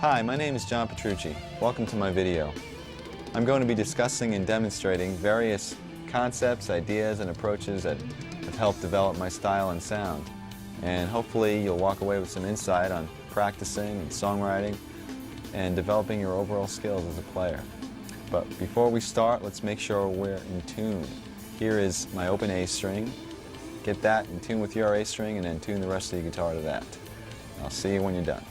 Hi, my name is John Petrucci. Welcome to my video. I'm going to be discussing and demonstrating various concepts, ideas, and approaches that have helped develop my style and sound. And hopefully you'll walk away with some insight on practicing and songwriting and developing your overall skills as a player. But before we start, let's make sure we're in tune. Here is my open A string. Get that in tune with your A string and then tune the rest of your guitar to that. I'll see you when you're done.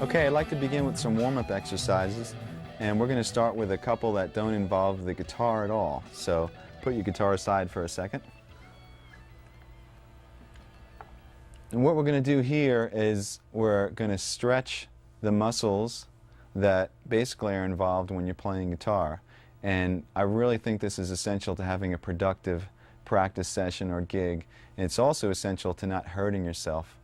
Okay, I'd like to begin with some warm-up exercises, and we're going to start with a couple that don't involve the guitar at all. So put your guitar aside for a second. And what we're going to do here is we're going to stretch the muscles that basically are involved when you're playing guitar. And I really think this is essential to having a productive practice session or gig. And it's also essential to not hurting yourself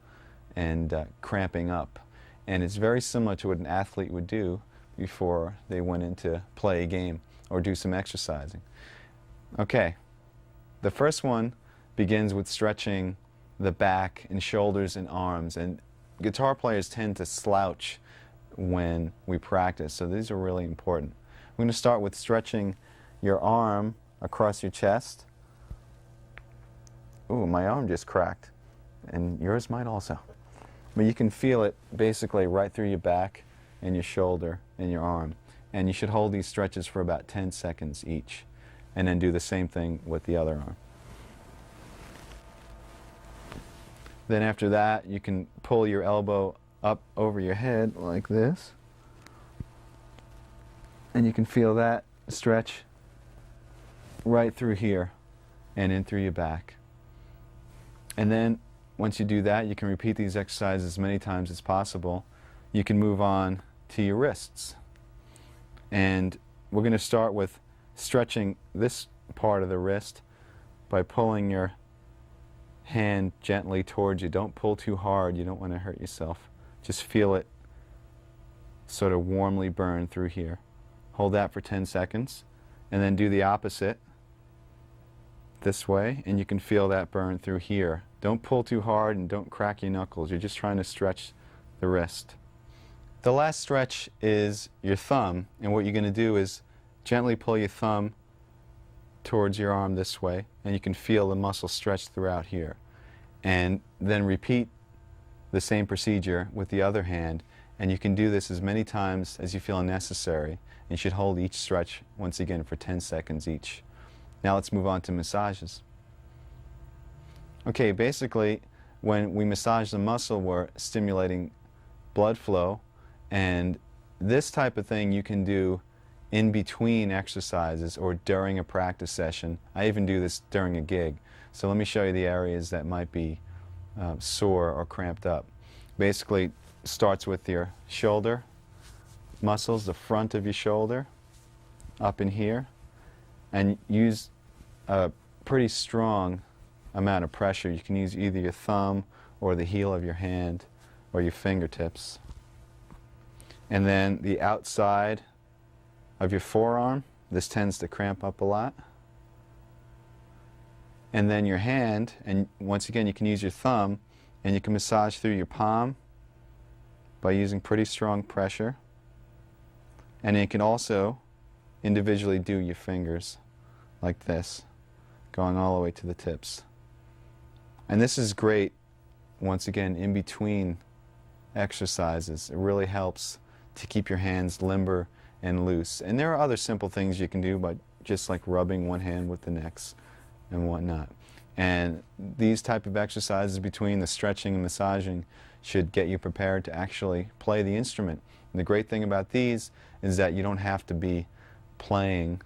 and cramping up. And it's very similar to what an athlete would do before they went in to play a game or do some exercising. Okay, the first one begins with stretching the back and shoulders and arms. And guitar players tend to slouch when we practice, so these are really important. We're going to start with stretching your arm across your chest. Ooh, my arm just cracked, and yours might also. But you can feel it basically right through your back and your shoulder and your arm. And you should hold these stretches for about 10 seconds each. And then do the same thing with the other arm. Then after that, you can pull your elbow up over your head like this. And you can feel that stretch right through here and in through your back. And then once you do that, you can repeat these exercises as many times as possible. You can move on to your wrists. And we're going to start with stretching this part of the wrist by pulling your hand gently towards you. Don't pull too hard. You don't want to hurt yourself. Just feel it sort of warmly burn through here. Hold that for 10 seconds. And then do the opposite this way, and you can feel that burn through here. Don't pull too hard and don't crack your knuckles. You're just trying to stretch the wrist. The last stretch is your thumb, and what you're going to do is gently pull your thumb towards your arm this way, and you can feel the muscle stretch throughout here. And then repeat the same procedure with the other hand, and you can do this as many times as you feel necessary. You should hold each stretch once again for 10 seconds each. Now let's move on to massages. Okay, basically when we massage the muscle, we're stimulating blood flow, and this type of thing you can do in between exercises or during a practice session. I even do this during a gig. So let me show you the areas that might be sore or cramped up. Basically starts with your shoulder muscles, the front of your shoulder, up in here, and use a pretty strong amount of pressure. You can use either your thumb or the heel of your hand or your fingertips. And then the outside of your forearm, this tends to cramp up a lot. And then your hand, and once again you can use your thumb, and you can massage through your palm by using pretty strong pressure. And you can also individually do your fingers like this, going all the way to the tips. And this is great, once again, in between exercises. It really helps to keep your hands limber and loose. And there are other simple things you can do, but just like rubbing one hand with the next and whatnot. And these type of exercises between the stretching and massaging should get you prepared to actually play the instrument. And the great thing about these is that you don't have to be playing.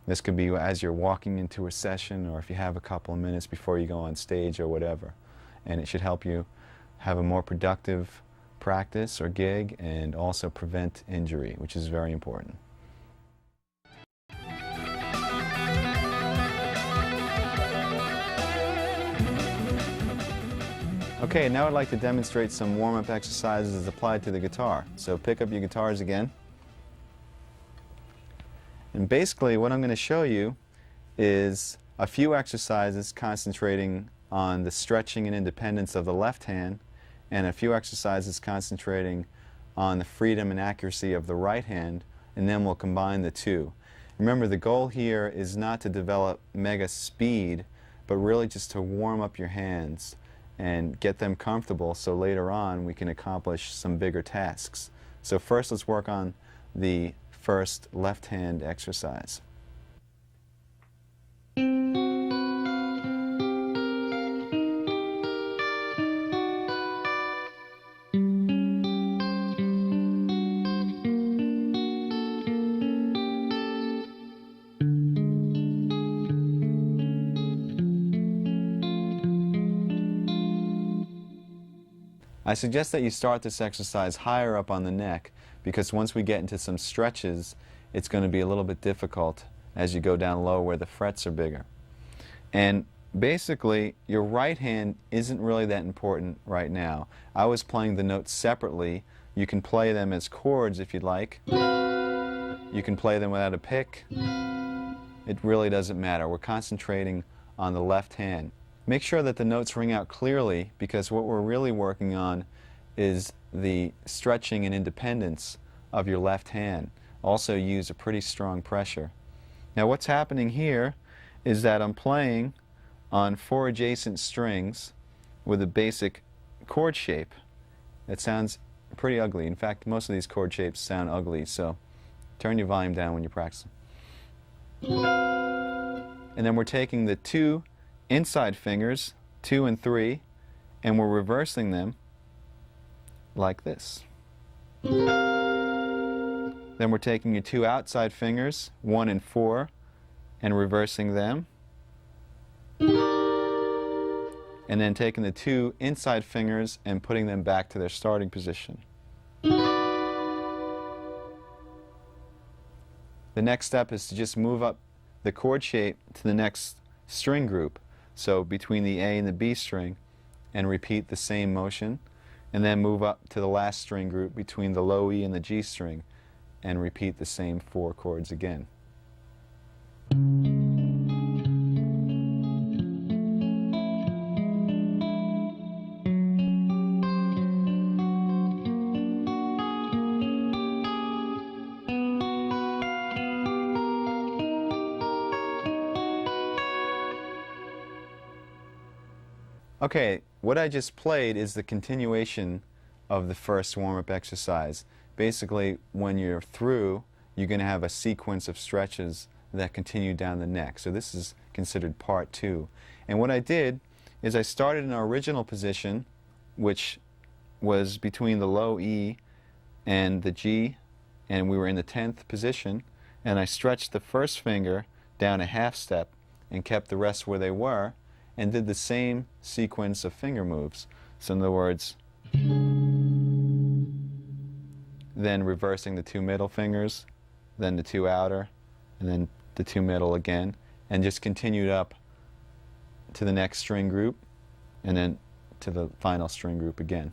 This could be as you're walking into a session, or if you have a couple of minutes before you go on stage or whatever. And it should help you have a more productive practice or gig, and also prevent injury, which is very important. Okay, now I'd like to demonstrate some warm-up exercises as applied to the guitar. So pick up your guitars again. And basically what I'm going to show you is a few exercises concentrating on the stretching and independence of the left hand, and a few exercises concentrating on the freedom and accuracy of the right hand, and then we'll combine the two. Remember, the goal here is not to develop mega speed, but really just to warm up your hands and get them comfortable so later on we can accomplish some bigger tasks. So first let's work on the first left hand exercise. I suggest that you start this exercise higher up on the neck, because once we get into some stretches, it's going to be a little bit difficult as you go down low where the frets are bigger. And basically, your right hand isn't really that important right now. I was playing the notes separately. You can play them as chords if you'd like. You can play them without a pick. It really doesn't matter. We're concentrating on the left hand. Make sure that the notes ring out clearly, because what we're really working on is the stretching and independence of your left hand. Also use a pretty strong pressure. Now what's happening here is that I'm playing on 4 adjacent strings with a basic chord shape. It sounds pretty ugly. In fact, most of these chord shapes sound ugly, so turn your volume down when you're practicing. And then we're taking the 2 inside fingers, 2 and 3, and we're reversing them like this. Then we're taking your 2 outside fingers, 1 and 4, and reversing them. And then taking the 2 inside fingers and putting them back to their starting position. The next step is to just move up the chord shape to the next string group. So between the A and the B string, and repeat the same motion, and then move up to the last string group between the low E and the G string, and repeat the same 4 chords again. Okay, what I just played is the continuation of the first warm-up exercise. Basically, when you're through, you're going to have a sequence of stretches that continue down the neck. So this is considered part 2. And what I did is I started in our original position, which was between the low E and the G, and we were in the 10th position, and I stretched the first finger down a half step and kept the rest where they were, and did the same sequence of finger moves. So in other words, then reversing the 2 middle fingers, then the 2 outer, and then the 2 middle again, and just continued up to the next string group, and then to the final string group again.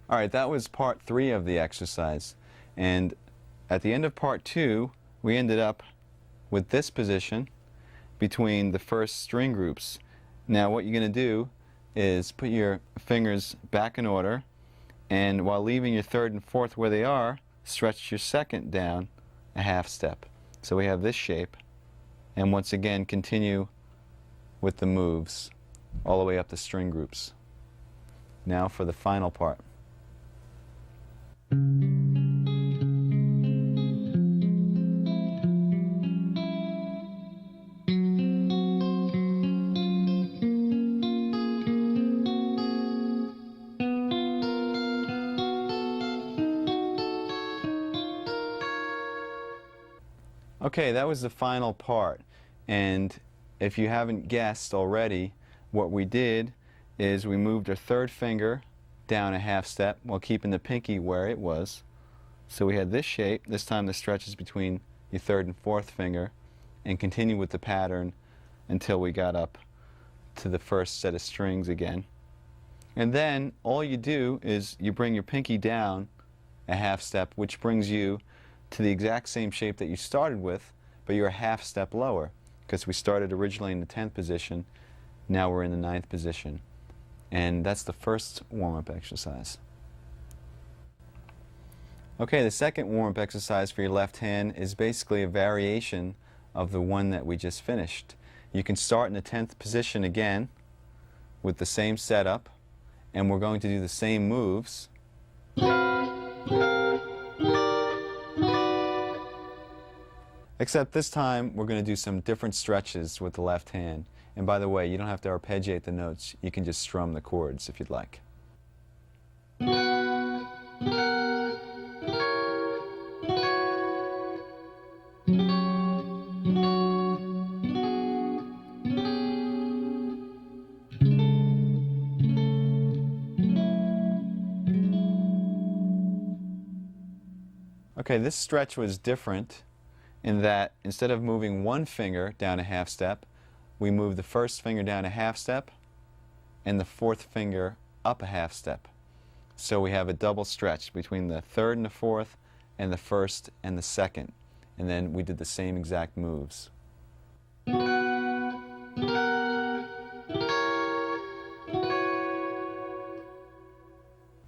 All right, that was part 3 of the exercise. And at the end of part 2, we ended up with this position between the first string groups. Now what you're going to do is put your fingers back in order, and while leaving your 3rd and 4th where they are, stretch your 2nd down a half step. So we have this shape, and once again continue with the moves all the way up the string groups. Now for the final part. Okay, that was the final part, and if you haven't guessed already, what we did is we moved our third finger down a half step while keeping the pinky where it was. So we had this shape. This time the stretch is between your third and fourth finger, and continue with the pattern until we got up to the first set of strings again. And then all you do is you bring your pinky down a half step, which brings you to the exact same shape that you started with, but you're a half step lower, because we started originally in the 10th position, now we're in the 9th position. And that's the first warm-up exercise. Okay, the second warm-up exercise for your left hand is basically a variation of the one that we just finished. You can start in the 10th position again with the same setup, and we're going to do the same moves. Except this time we're going to do some different stretches with the left hand. And by the way, you don't have to arpeggiate the notes, you can just strum the chords if you'd like. Okay, this stretch was different in that instead of moving one finger down a half step, we move the first finger down a half step and the fourth finger up a half step. So we have a double stretch between the third and the fourth and the first and the second. And then we did the same exact moves.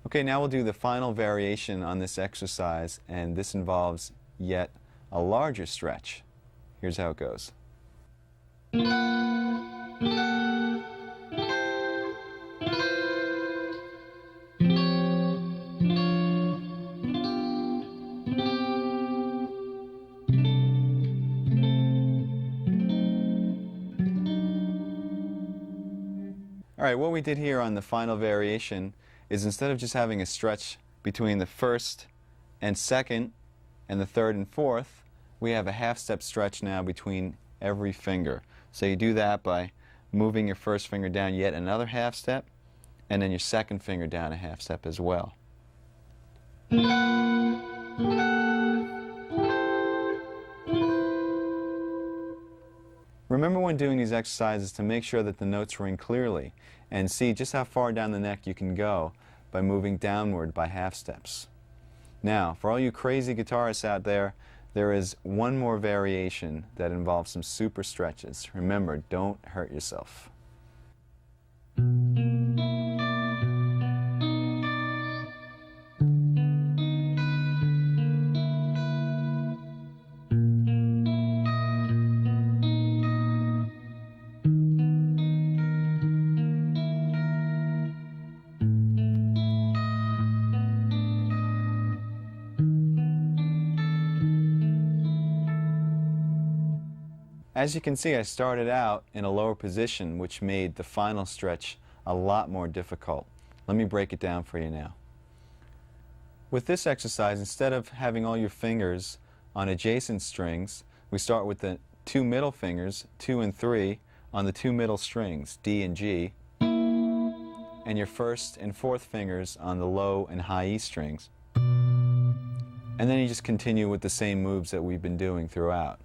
Okay, now we'll do the final variation on this exercise, and this involves yet a larger stretch. Here's how it goes. Alright, what we did here on the final variation is instead of just having a stretch between the first and second and the third and fourth, we have a half step stretch now between every finger. So you do that by moving your first finger down yet another half step, and then your second finger down a half step as well. Remember when doing these exercises to make sure that the notes ring clearly, and see just how far down the neck you can go by moving downward by half steps. Now, for all you crazy guitarists out there, there is one more variation that involves some super stretches. Remember, don't hurt yourself. As you can see, I started out in a lower position, which made the final stretch a lot more difficult. Let me break it down for you now. With this exercise, instead of having all your fingers on adjacent strings, we start with the two middle fingers, 2 and 3, on the two middle strings, D and G, and your first and fourth fingers on the low and high E strings. And then you just continue with the same moves that we've been doing throughout.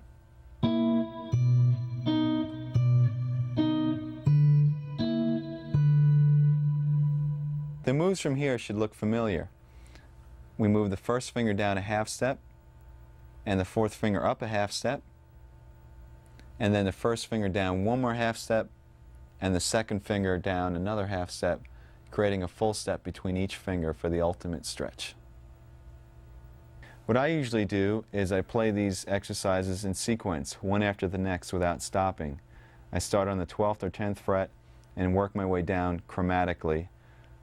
The moves from here should look familiar. We move the first finger down a half step, and the fourth finger up a half step, and then the first finger down one more half step, and the second finger down another half step, creating a full step between each finger for the ultimate stretch. What I usually do is I play these exercises in sequence, one after the next without stopping. I start on the 12th or 10th fret and work my way down chromatically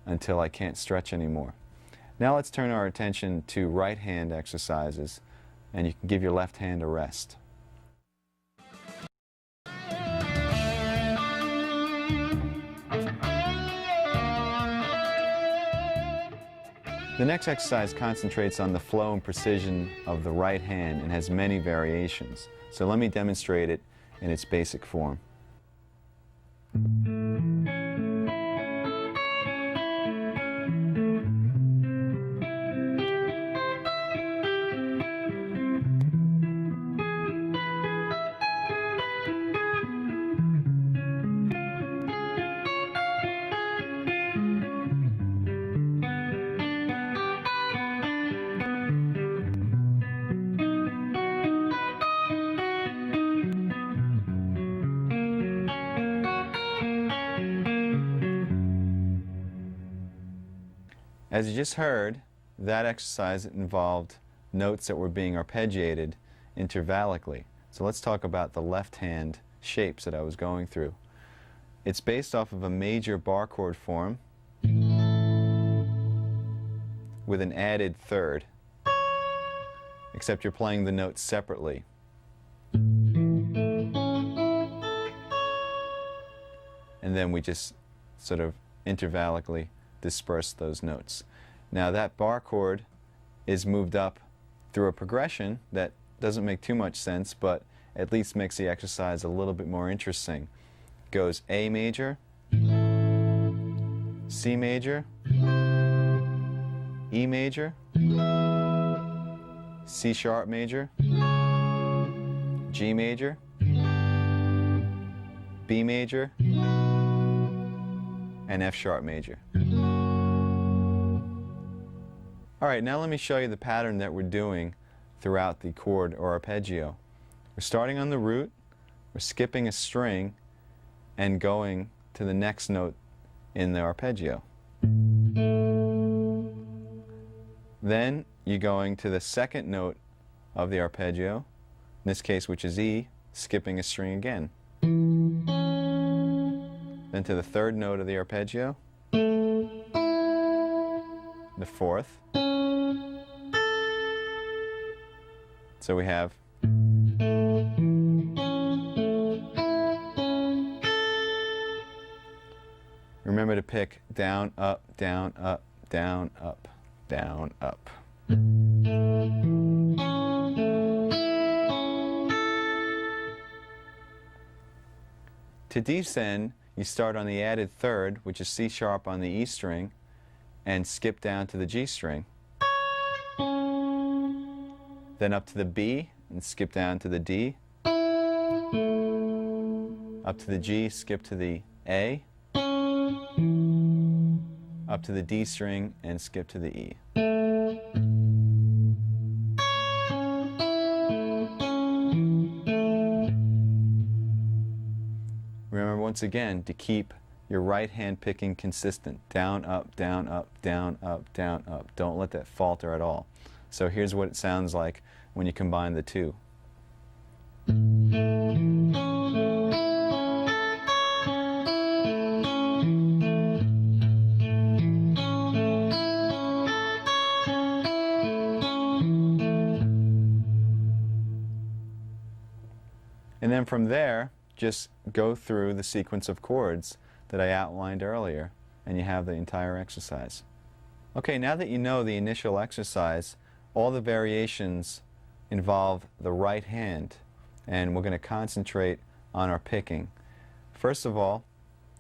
until I can't stretch anymore. Now let's turn our attention to right hand exercises, and you can give your left hand a rest. The next exercise concentrates on the flow and precision of the right hand and has many variations. So let me demonstrate it in its basic form. As you just heard, that exercise involved notes that were being arpeggiated intervallically. So let's talk about the left hand shapes that I was going through. It's based off of a major bar chord form with an added third, except you're playing the notes separately. And then we just sort of intervallically disperse those notes. Now that bar chord is moved up through a progression that doesn't make too much sense, but at least makes the exercise a little bit more interesting. It goes A major, C major, E major, C sharp major, G major, B major, and F sharp major. All right, now let me show you the pattern that we're doing throughout the chord or arpeggio. We're starting on the root, we're skipping a string, and going to the next note in the arpeggio. Then you're going to the second note of the arpeggio, in this case which is E, skipping a string again. Then to the third note of the arpeggio, the fourth. So we have remember to pick down, up, down, up, down, up, down, up. To descend, you start on the added third, which is C sharp on the E string, and skip down to the G string. Then up to the B and skip down to the D. Up to the G, skip to the A. Up to the D string and skip to the E. Remember once again to keep your right hand picking consistent. Down, up, down, up, down, up, down, up. Don't let that falter at all. So here's what it sounds like when you combine the two. And then from there, just go through the sequence of chords that I outlined earlier, and you have the entire exercise. Okay, now that you know the initial exercise, all the variations involve the right hand, and we're going to concentrate on our picking. First of all,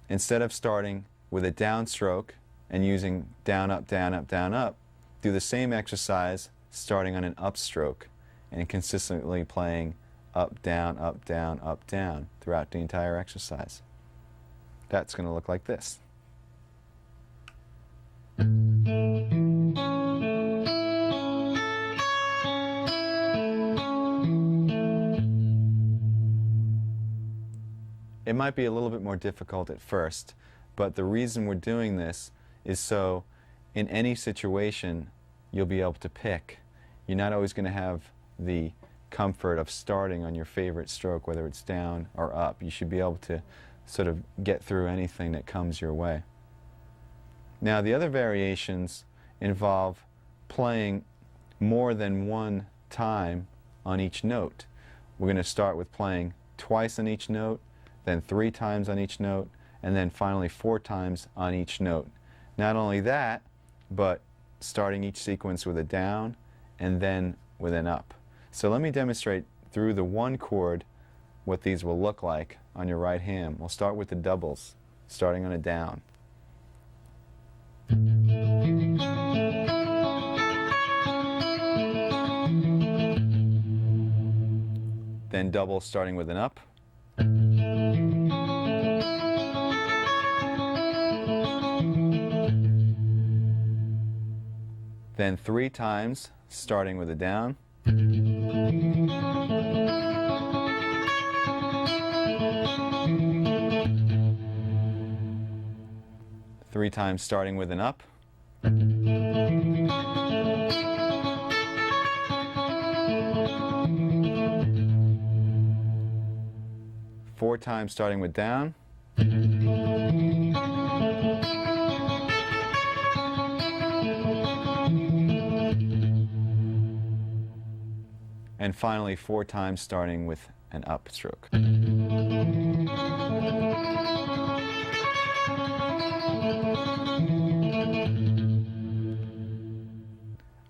instead of starting with a downstroke and using down, up, down, up, down, up, do the same exercise starting on an upstroke and consistently playing up, down, up, down, up, down throughout the entire exercise. That's going to look like this. It might be a little bit more difficult at first, but the reason we're doing this is so in any situation you'll be able to pick. you're not always going to have the comfort of starting on your favorite stroke, whether it's down or up. You should be able to sort of get through anything that comes your way. Now, the other variations involve playing more than one time on each note. We're going to start with playing twice on each note, then 3 times on each note, and then finally 4 times on each note. Not only that, but starting each sequence with a down and then with an up. So let me demonstrate through the one chord what these will look like on your right hand. We'll start with the doubles, starting on a down. Then double starting with an up. Then 3 times starting with a down. Three times starting with an up. Four times starting with down. And finally 4 times starting with an up stroke.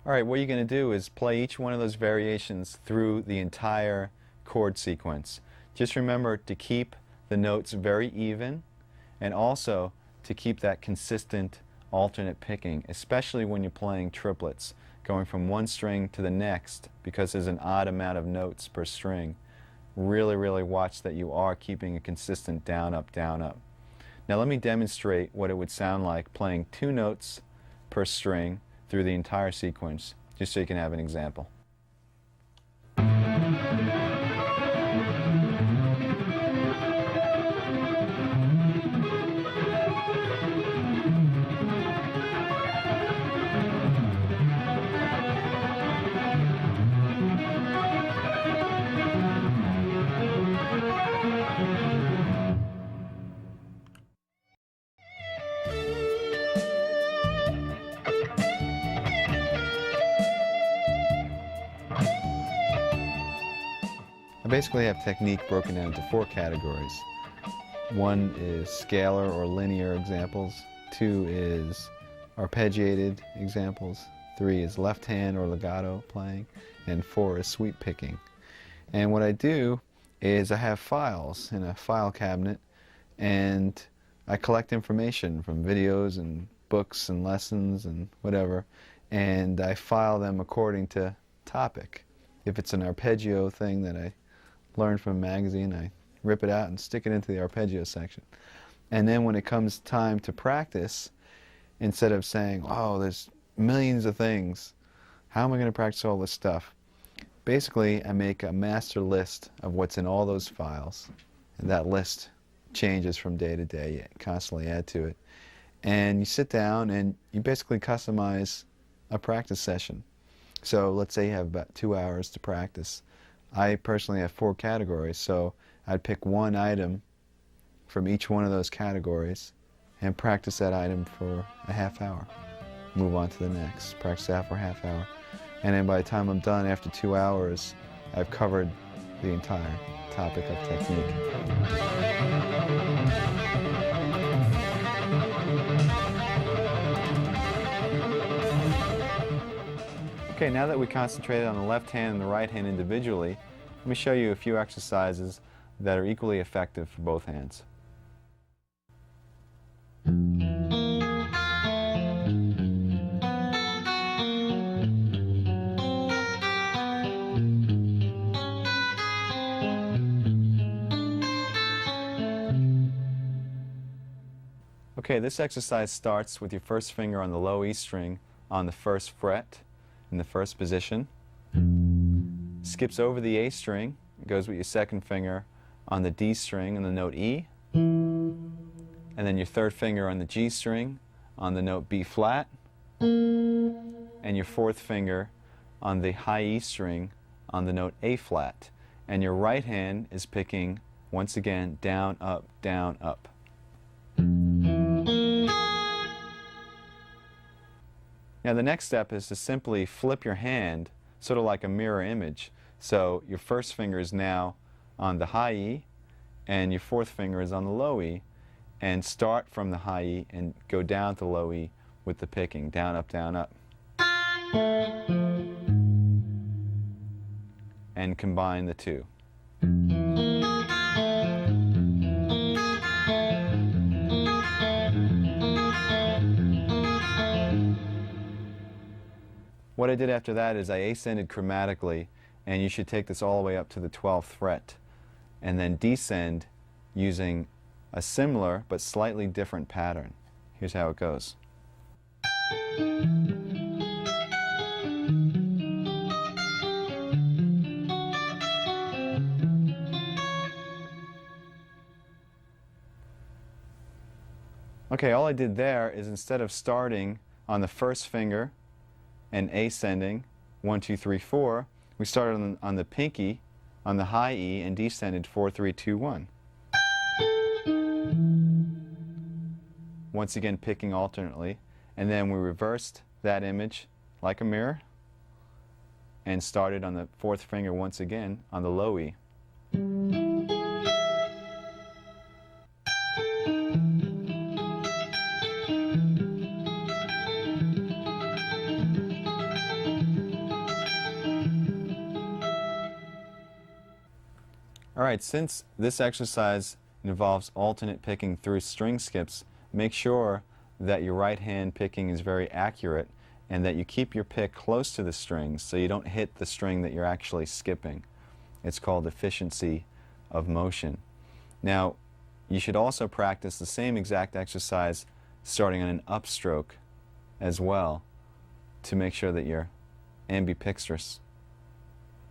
Alright, what you're going to do is play each one of those variations through the entire chord sequence. Just remember to keep the notes very even, and also to keep that consistent alternate picking, especially when you're playing triplets, going from one string to the next, because there's an odd amount of notes per string. Really watch that you are keeping a consistent down, up, down, up. Now let me demonstrate what it would sound like playing 2 notes per string through the entire sequence, just so you can have an example. I basically have technique broken down into 4 categories. 1 is scalar or linear examples, 2 is arpeggiated examples, 3 is left hand or legato playing, and 4 is sweep picking. And what I do is I have files in a file cabinet, and I collect information from videos and books and lessons and whatever, and I file them according to topic. If it's an arpeggio thing that I learned from a magazine, I rip it out and stick it into the arpeggio section. And then when it comes time to practice, instead of saying, oh, there's millions of things, how am I going to practice all this stuff? Basically, I make a master list of what's in all those files, and that list changes from day to day. You constantly add to it. And you sit down and you basically customize a practice session. So let's say you have about 2 hours to practice. I personally have 4 categories, so I'd pick one item from each one of those categories and practice that item for a half hour. Move on to the next, practice that for a half hour. And then by the time I'm done after 2 hours, I've covered the entire topic of technique. Okay, now that we concentrated on the left hand and the right hand individually, let me show you a few exercises that are equally effective for both hands. Okay, this exercise starts with your first finger on the low E string on the first fret in the first position. Skips over the A string, goes with your second finger on the D string on the note E, and then your third finger on the G string on the note B flat, and your fourth finger on the high E string on the note A flat, and your right hand is picking, once again, down, up, down, up. Now the next step is to simply flip your hand, sort of like a mirror image. So your first finger is now on the high E, and your fourth finger is on the low E, and start from the high E and go down to low E with the picking, down, up, down, up. And combine the two. What I did after that is I ascended chromatically, and you should take this all the way up to the 12th fret, and then descend using a similar but slightly different pattern. Here's how it goes. Okay, all I did there is, instead of starting on the first finger and ascending 1, 2, 3, 4, we started on the pinky on the high E and descended 4, 3, 2, 1. Once again picking alternately, and then we reversed that image like a mirror and started on the fourth finger once again on the low E. Alright, since this exercise involves alternate picking through string skips, make sure that your right hand picking is very accurate and that you keep your pick close to the strings so you don't hit the string that you're actually skipping. It's called efficiency of motion. Now, you should also practice the same exact exercise starting on an upstroke as well to make sure that you're ambidextrous.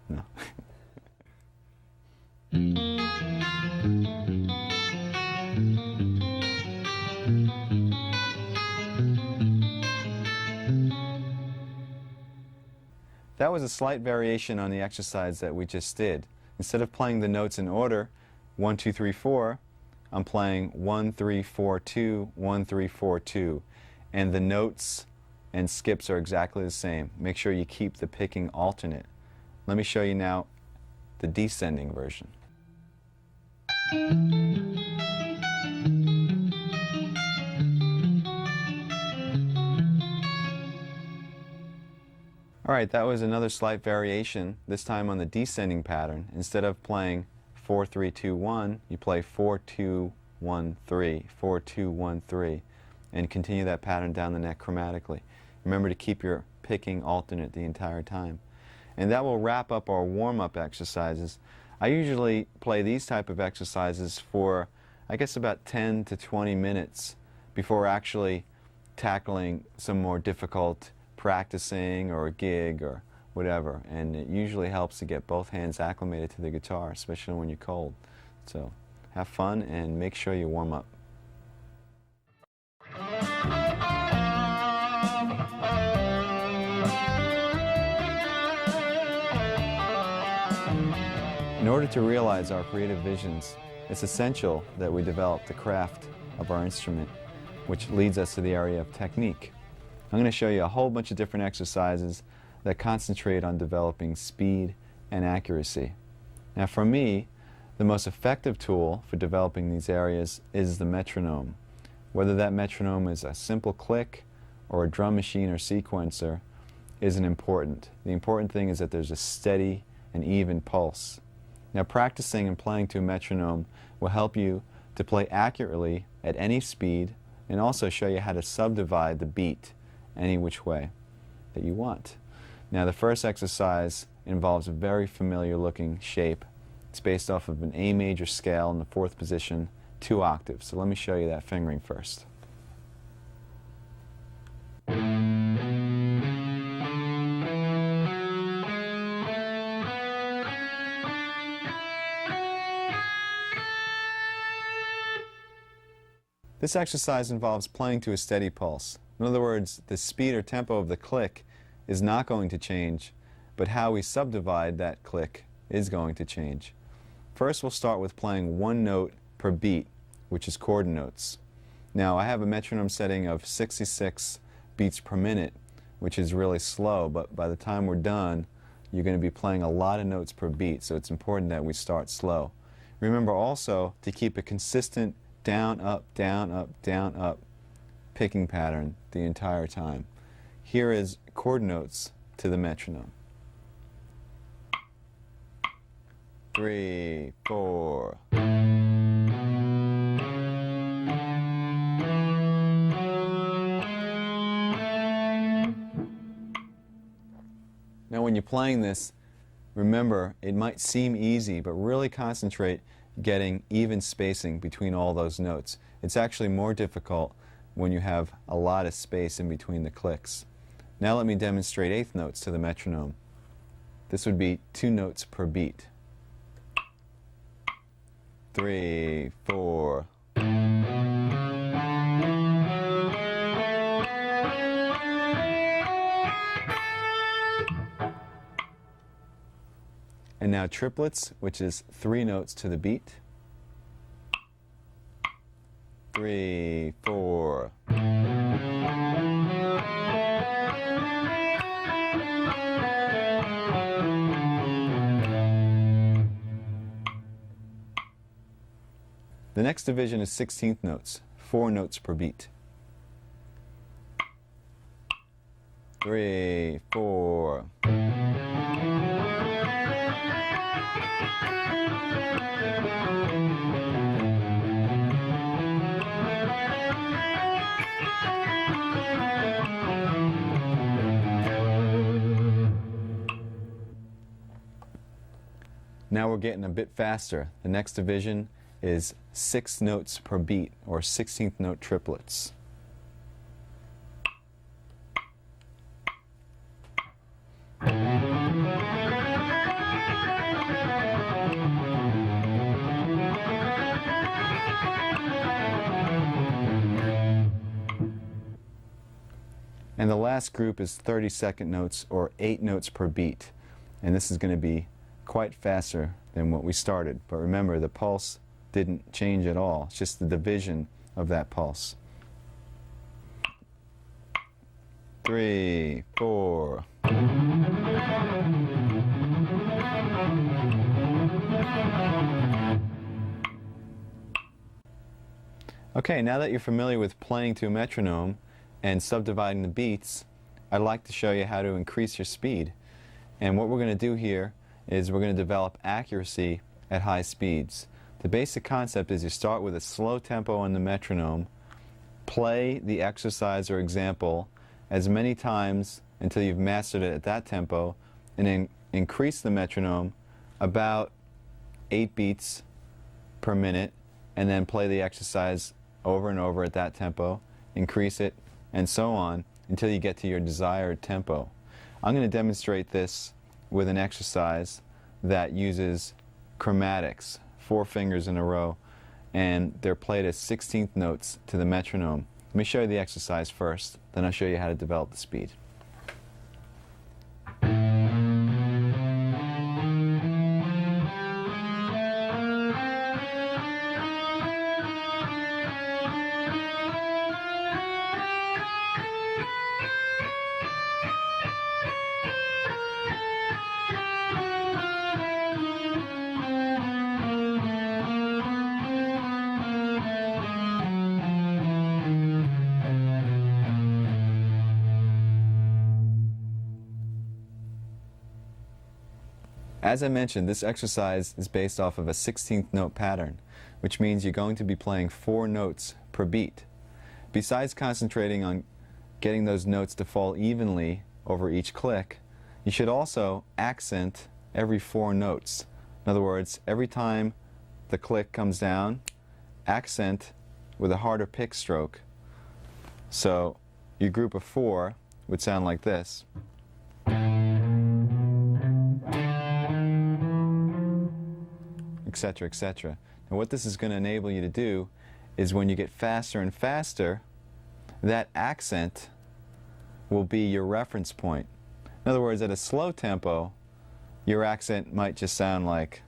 No. That was a slight variation on the exercise that we just did. Instead of playing the notes in order, 1, 2, 3, 4, I'm playing 1, 3, 4, 2, 1, 3, 4, 2. And the notes and skips are exactly the same. Make sure you keep the picking alternate. Let me show you now the descending version. Alright, that was another slight variation, this time on the descending pattern. Instead of playing 4, 3, 2, 1, you play 4, 2, 1, 3, 4, 2, 1, 3, and continue that pattern down the neck chromatically. Remember to keep your picking alternate the entire time. And that will wrap up our warm-up exercises. I usually play these type of exercises for, I guess, about 10 to 20 minutes before actually tackling some more difficult practicing or a gig or whatever. And it usually helps to get both hands acclimated to the guitar, especially when you're cold. So have fun and make sure you warm up. In order to realize our creative visions, it's essential that we develop the craft of our instrument, which leads us to the area of technique. I'm going to show you a whole bunch of different exercises that concentrate on developing speed and accuracy. Now for me, the most effective tool for developing these areas is the metronome. Whether that metronome is a simple click or a drum machine or sequencer isn't important. The important thing is that there's a steady and even pulse. Now practicing and playing to a metronome will help you to play accurately at any speed and also show you how to subdivide the beat any which way that you want. Now the first exercise involves a very familiar looking shape. It's based off of an A major scale in the 4th position, 2 octaves. So let me show you that fingering first. This exercise involves playing to a steady pulse. In other words, the speed or tempo of the click is not going to change but how we subdivide that click is going to change. First, we'll start with playing one note per beat, which is chord notes. Now, I have a metronome setting of 66 beats per minute, which is really slow, but by the time we're done, you're going to be playing a lot of notes per beat, so it's important that we start slow. Remember also to keep a consistent down, up, down, up, down, up picking pattern the entire time. Here is chord notes to the metronome. 3, 4. Now when you're playing this, remember, it might seem easy, but really concentrate getting even spacing between all those notes. It's actually more difficult when you have a lot of space in between the clicks. Now let me demonstrate eighth notes to the metronome. This would be 2 notes per beat. 3, 4. And now triplets, which is 3 notes to the beat. 3, 4. The next division is 16th notes, 4 notes per beat. 3, 4. Now we're getting a bit faster. The next division is 6 notes per beat, or 16th note triplets. And the last group is 32nd notes, or 8 notes per beat. And this is going to be quite faster than what we started. But remember, the pulse didn't change at all. It's just the division of that pulse. 3, 4. Okay, now that you're familiar with playing to a metronome and subdividing the beats, I'd like to show you how to increase your speed. And what we're going to do here is we're going to develop accuracy at high speeds. The basic concept is you start with a slow tempo on the metronome, play the exercise or example as many times until you've mastered it at that tempo, and then increase the metronome about 8 beats per minute, and then play the exercise over and over at that tempo, increase it, and so on until you get to your desired tempo. I'm going to demonstrate this with an exercise that uses chromatics, 4 fingers in a row, and they're played as 16th notes to the metronome. Let me show you the exercise first, then I'll show you how to develop the speed. As I mentioned, this exercise is based off of a 16th note pattern, which means you're going to be playing 4 notes per beat. Besides concentrating on getting those notes to fall evenly over each click, you should also accent every 4 notes. In other words, every time the click comes down, accent with a harder pick stroke. So your group of 4 would sound like this. Etc., etc. And what this is going to enable you to do is when you get faster and faster, that accent will be your reference point. In other words, at a slow tempo, your accent might just sound like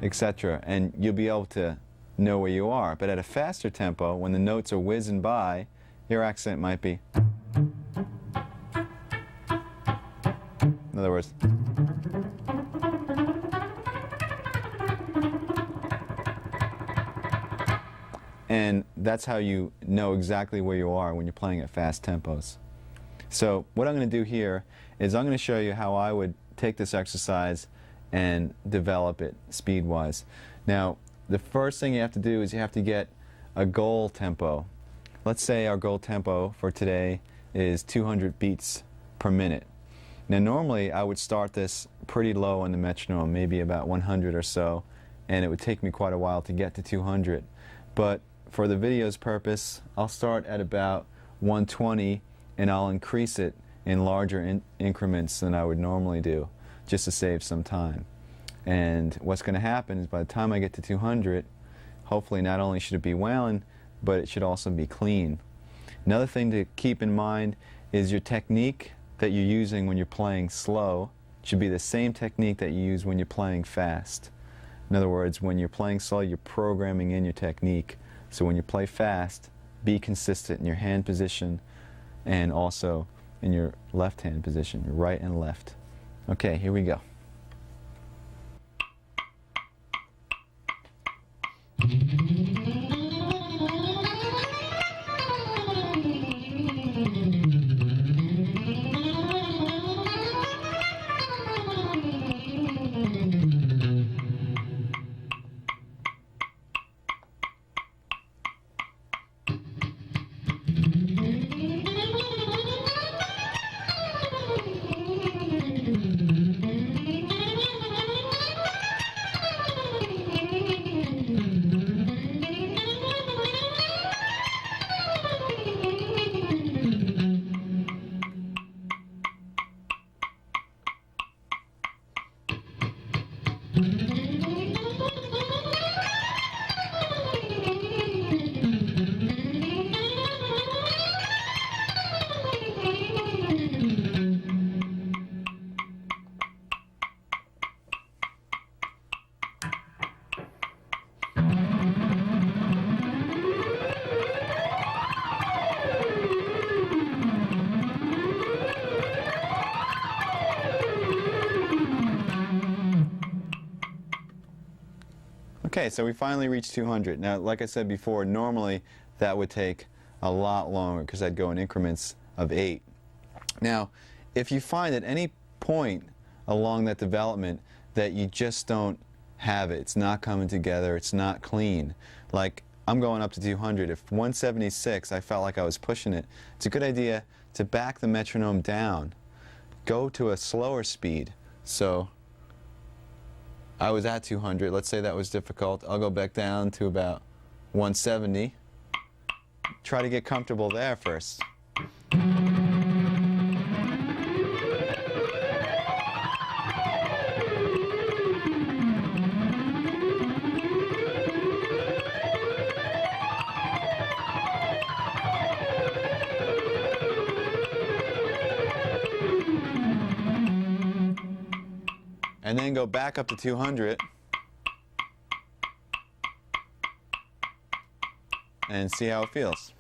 etc. And you'll be able to know where you are. But at a faster tempo, when the notes are whizzing by, your accent might be, in other words, and that's how you know exactly where you are when you're playing at fast tempos. So what I'm going to do here is I'm going to show you how I would take this exercise and develop it speed-wise. Now, the first thing you have to do is you have to get a goal tempo. Let's say our goal tempo for today is 200 beats per minute. Now normally I would start this pretty low on the metronome, maybe about 100 or so, and it would take me quite a while to get to 200. But for the video's purpose, I'll start at about 120 and I'll increase it in larger increments than I would normally do, just to save some time. And what's going to happen is by the time I get to 200, hopefully not only should it be wailing, but it should also be clean. Another thing to keep in mind is your technique that you're using when you're playing slow should be the same technique that you use when you're playing fast. In other words, when you're playing slow, you're programming in your technique. So when you play fast, be consistent in your hand position and also in your left hand position, your right and left. Okay, here we go. Okay, so we finally reached 200. Now, like I said before, normally that would take a lot longer because I'd go in increments of 8. Now, if you find at any point along that development that you just don't have it, it's not coming together, it's not clean, like I'm going up to 200. If 176, I felt like I was pushing it, it's a good idea to back the metronome down, go to a slower speed. So I was at 200, let's say that was difficult, I'll go back down to about 170. Try to get comfortable there first. And then go back up to 200 and see how it feels.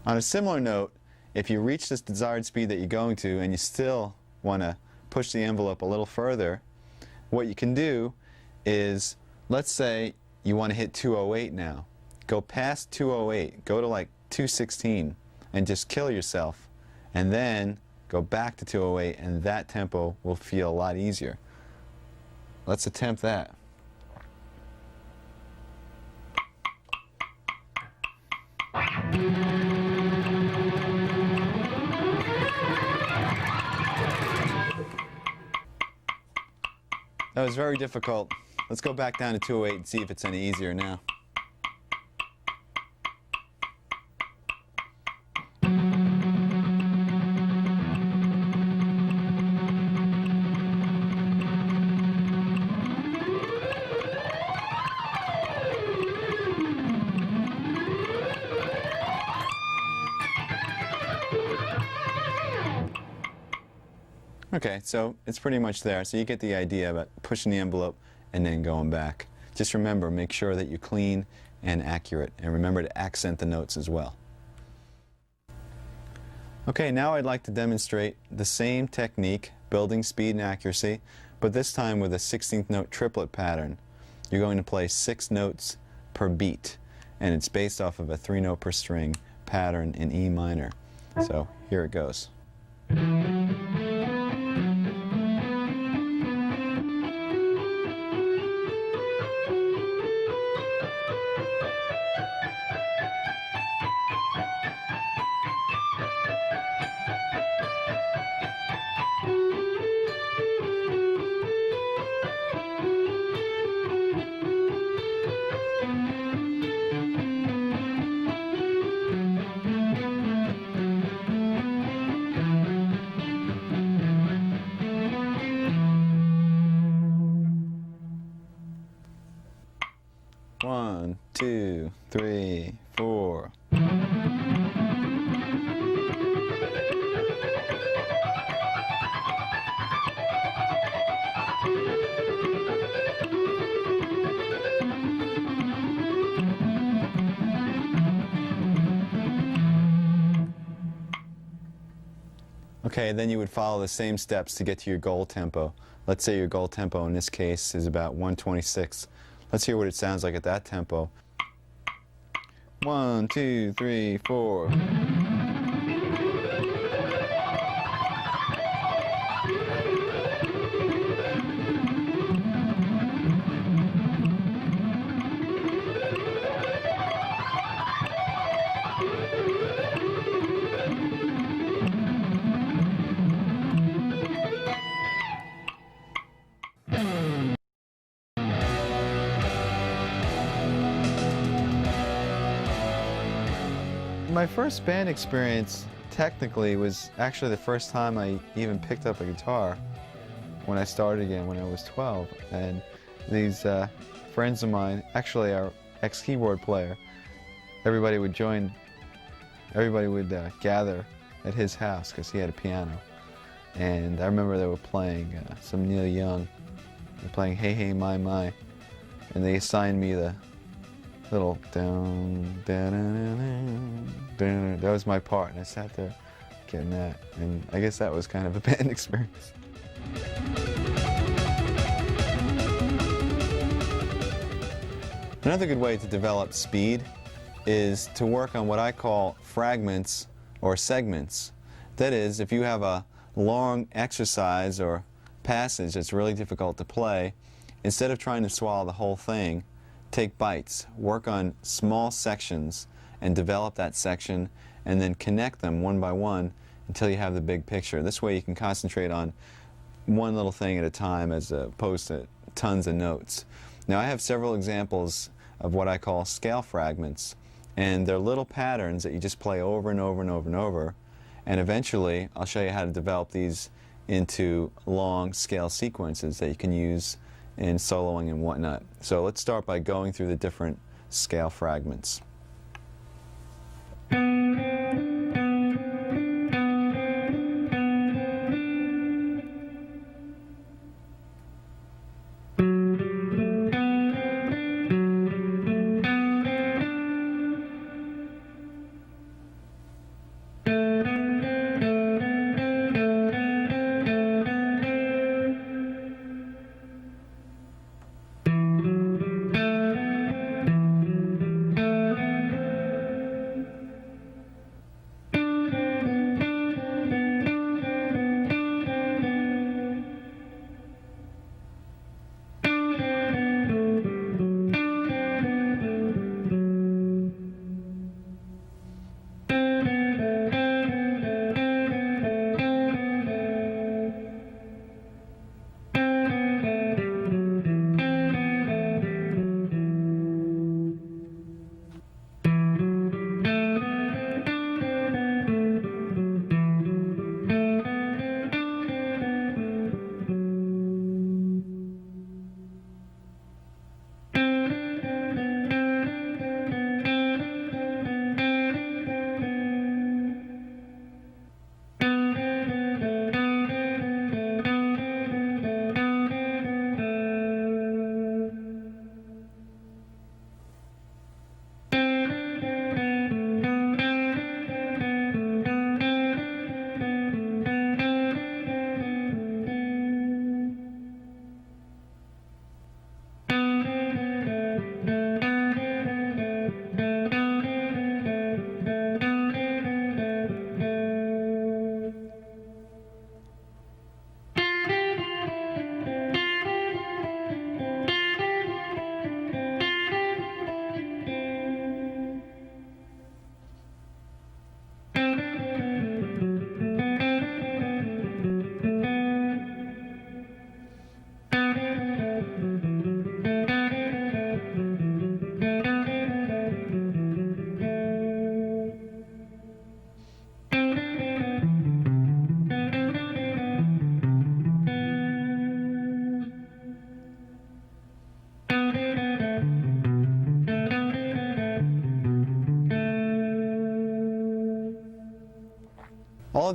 On a similar note, if you reach this desired speed that you're going to and you still want to push the envelope a little further, what you can do is, let's say you want to hit 208 now. Go past 208, go to like 216 and just kill yourself, and then go back to 208 and that tempo will feel a lot easier. Let's attempt that. That was very difficult. Let's go back down to 208 and see if it's any easier now. Okay, so it's pretty much there. So you get the idea about pushing the envelope and then going back. Just remember, make sure that you're clean and accurate, and remember to accent the notes as well. Okay, now I'd like to demonstrate the same technique, building speed and accuracy, but this time with a 16th note triplet pattern. You're going to play 6 notes per beat, and it's based off of a 3-note per string pattern in E minor. So here it goes. One, two, three, four. Okay, then you would follow the same steps to get to your goal tempo. Let's say your goal tempo in this case is about 126. Let's hear what it sounds like at that tempo. 1, 2, 3, 4. My first band experience technically was actually the first time I even picked up a guitar when I started again when I was 12. And these friends of mine, actually our ex-keyboard player, everybody would gather at his house because he had a piano. And I remember they were playing some Neil Young. They were playing Hey Hey My My. And they assigned me the little down, down, down, down. That was my part, and I sat there getting that. And I guess that was kind of a band experience. Another good way to develop speed is to work on what I call fragments or segments. That is, if you have a long exercise or passage that's really difficult to play, instead of trying to swallow the whole thing, take bites, work on small sections and develop that section and then connect them one by one until you have the big picture. This way you can concentrate on one little thing at a time as opposed to tons of notes. Now I have several examples of what I call scale fragments, and they're little patterns that you just play over and over and over and over, and eventually I'll show you how to develop these into long scale sequences that you can use in soloing and whatnot. So let's start by going through the different scale fragments.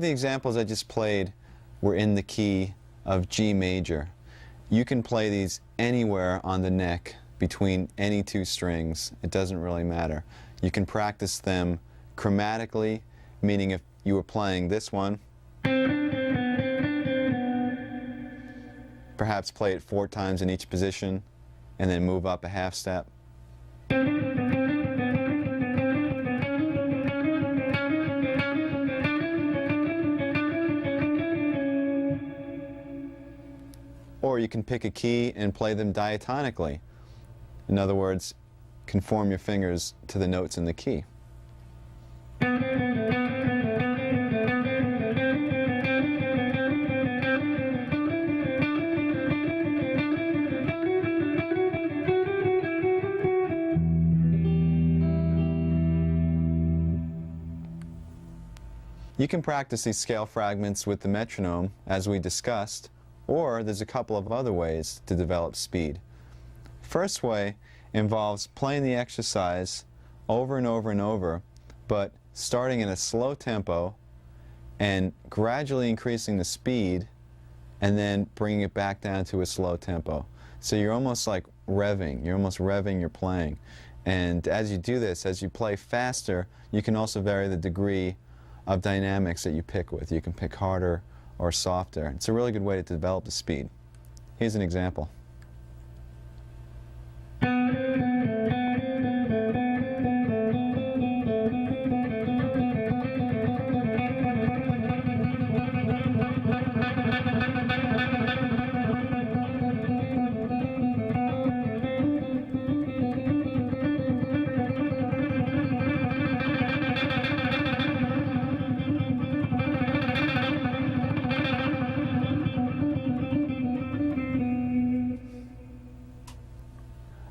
of the examples I just played were in the key of G major. You can play these anywhere on the neck between any two strings. It doesn't really matter. You can practice them chromatically, meaning if you were playing this one, perhaps play it 4 times in each position and then move up a half step. Or you can pick a key and play them diatonically. In other words, conform your fingers to the notes in the key. You can practice these scale fragments with the metronome, as we discussed, or there's a couple of other ways to develop speed. First way involves playing the exercise over and over and over, but starting in a slow tempo and gradually increasing the speed and then bringing it back down to a slow tempo. So you're almost like revving, you're almost revving your playing. And as you do this, as you play faster, you can also vary the degree of dynamics that you pick with. You can pick harder or softer. It's a really good way to develop the speed. Here's an example.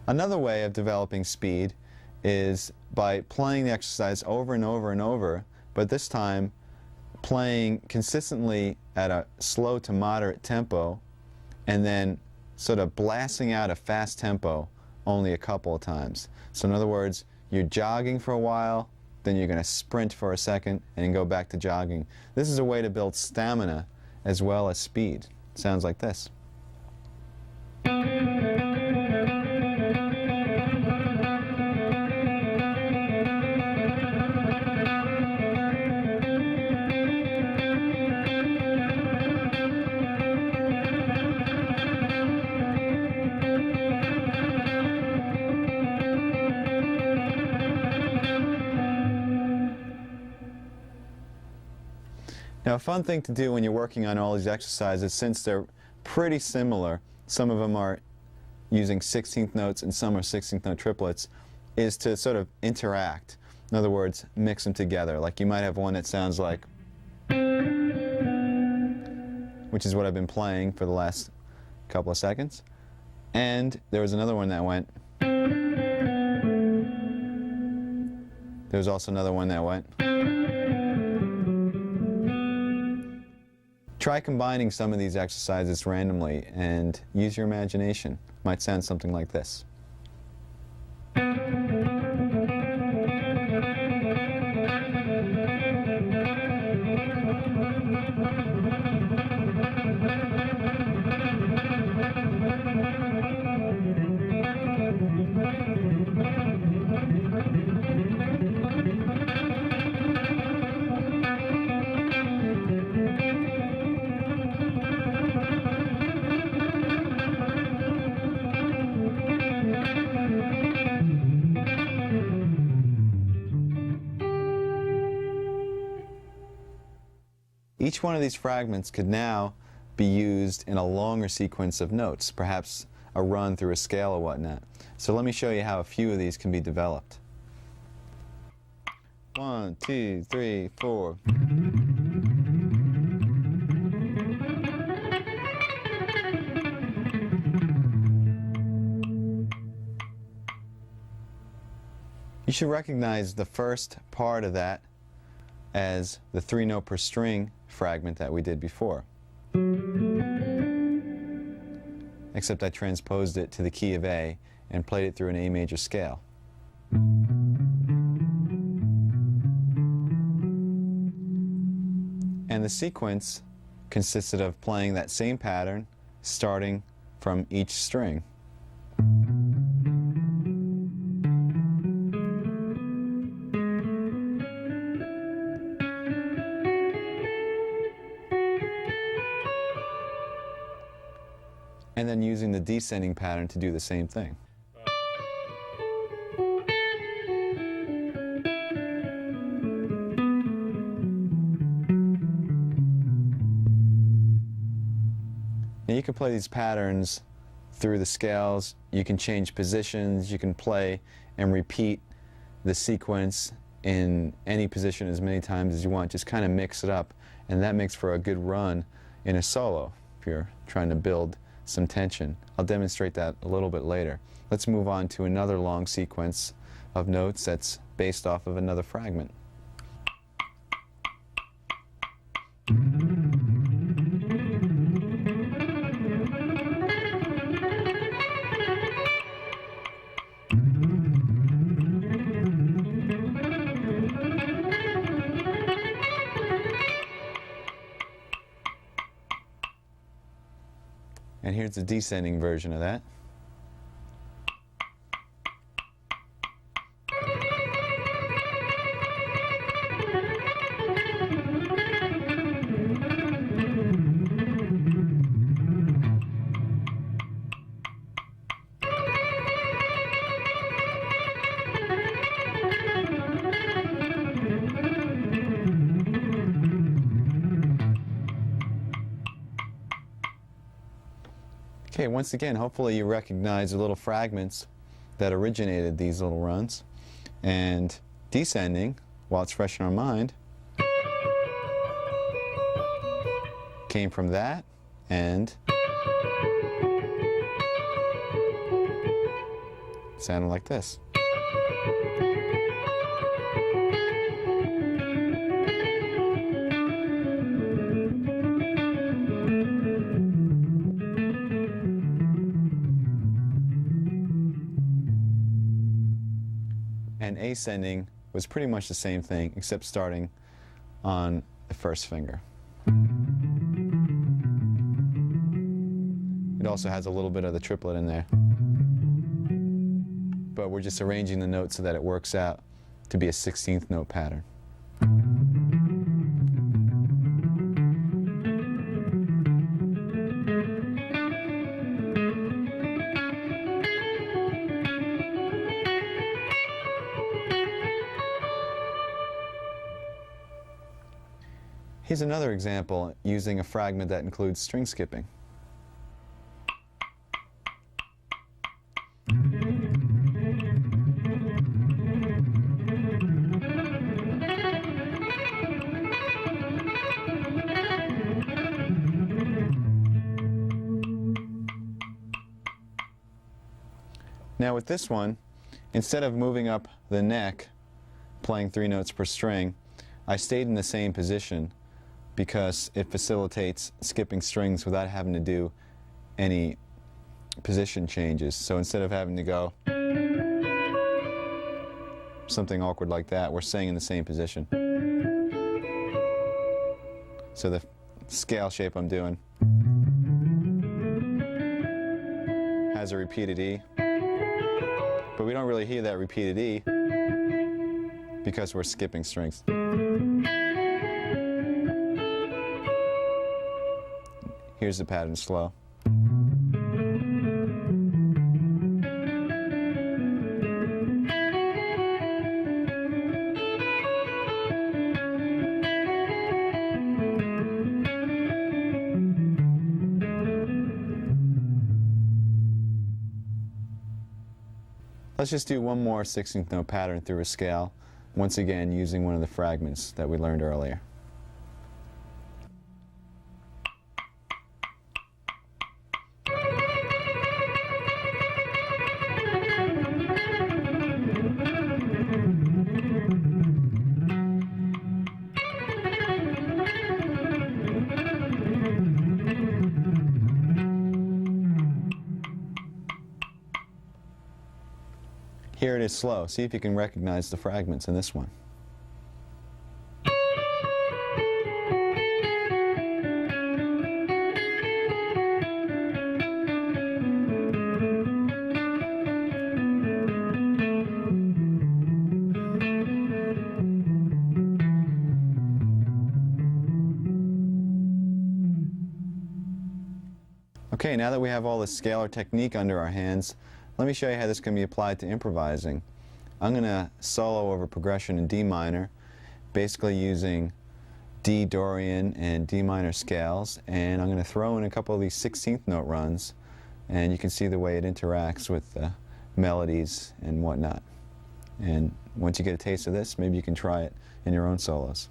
Another way of developing speed is by playing the exercise over and over and over, but this time playing consistently at a slow to moderate tempo and then sort of blasting out a fast tempo only a couple of times. So in other words, you're jogging for a while, then you're going to sprint for a second and then go back to jogging. This is a way to build stamina as well as speed. Sounds like this. Now, a fun thing to do when you're working on all these exercises, since they're pretty similar, some of them are using 16th notes and some are 16th note triplets, is to sort of interact. In other words, mix them together. Like you might have one that sounds like, which is what I've been playing for the last couple of seconds. And there was another one that went. There was also another one that went. Try combining some of these exercises randomly and use your imagination. Might sound something like this. Each one of these fragments could now be used in a longer sequence of notes, perhaps a run through a scale or whatnot. So let me show you how a few of these can be developed. 1, 2, 3, 4. You should recognize the first part of that as the 3-note per string fragment that we did before. Except I transposed it to the key of A and played it through an A major scale. And And the sequence consisted of playing that same pattern starting from each string. And then using the descending pattern to do the same thing. Now you can play these patterns through the scales, you can change positions, you can play and repeat the sequence in any position as many times as you want. Just kind of mix it up, and that makes for a good run in a solo if you're trying to build some tension. I'll demonstrate that a little bit later. Let's move on to another long sequence of notes that's based off of another fragment. And here's the descending version of that. Okay, once again, hopefully you recognize the little fragments that originated these little runs. And descending, while it's fresh in our mind, came from that and sounded like this. And ascending was pretty much the same thing, except starting on the first finger. It also has a little bit of the triplet in there. But we're just arranging the notes so that it works out to be a 16th note pattern. Here's another example using a fragment that includes string skipping. Now with this one, instead of moving up the neck, playing 3 notes per string, I stayed in the same position because it facilitates skipping strings without having to do any position changes. So instead of having to go something awkward like that, we're staying in the same position. So the scale shape I'm doing has a repeated E, but we don't really hear that repeated E because we're skipping strings. Here's the pattern slow. Let's just do one more 16th note pattern through a scale, once again using one of the fragments that we learned earlier. Here it is slow. See if you can recognize the fragments in this one. Okay, now that we have all the scalar technique under our hands, let me show you how this can be applied to improvising. I'm going to solo over progression in D minor, basically using D, Dorian, and D minor scales, and I'm going to throw in a couple of these 16th note runs, and you can see the way it interacts with the melodies and whatnot. And once you get a taste of this, maybe you can try it in your own solos.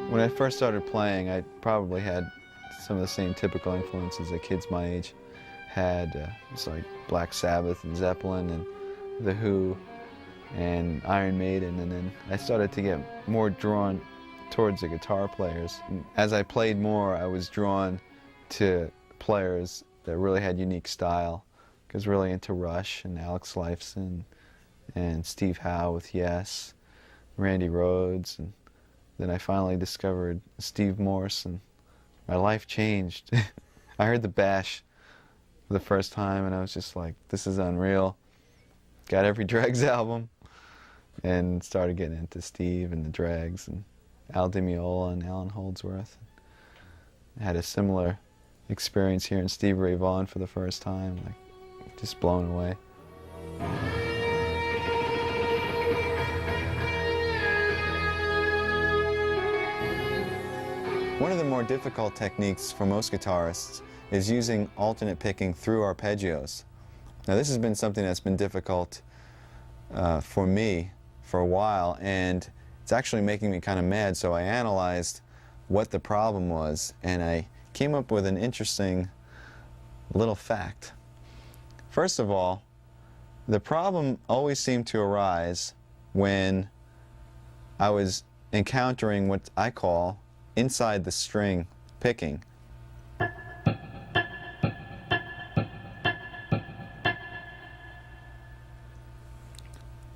When I first started playing, I probably had some of the same typical influences that kids my age had. It's like Black Sabbath and Zeppelin and The Who and Iron Maiden, and then I started to get more drawn towards the guitar players. And as I played more, I was drawn to players that really had unique style. I was really into Rush and Alex Lifeson and Steve Howe with Yes, Randy Rhoads, and then I finally discovered Steve Morse, and my life changed. I heard the Bash for the first time, and I was just like, this is unreal. Got every Dregs album, and started getting into Steve and the Dregs, and Al Di Meola and Alan Holdsworth. I had a similar experience here in Stevie Ray Vaughan for the first time, like just blown away. One of the more difficult techniques for most guitarists is using alternate picking through arpeggios. Now this has been something that's been difficult for me for a while, and it's actually making me kind of mad, so I analyzed what the problem was, and I came up with an interesting little fact. First of all, the problem always seemed to arise when I was encountering what I call inside the string picking. Now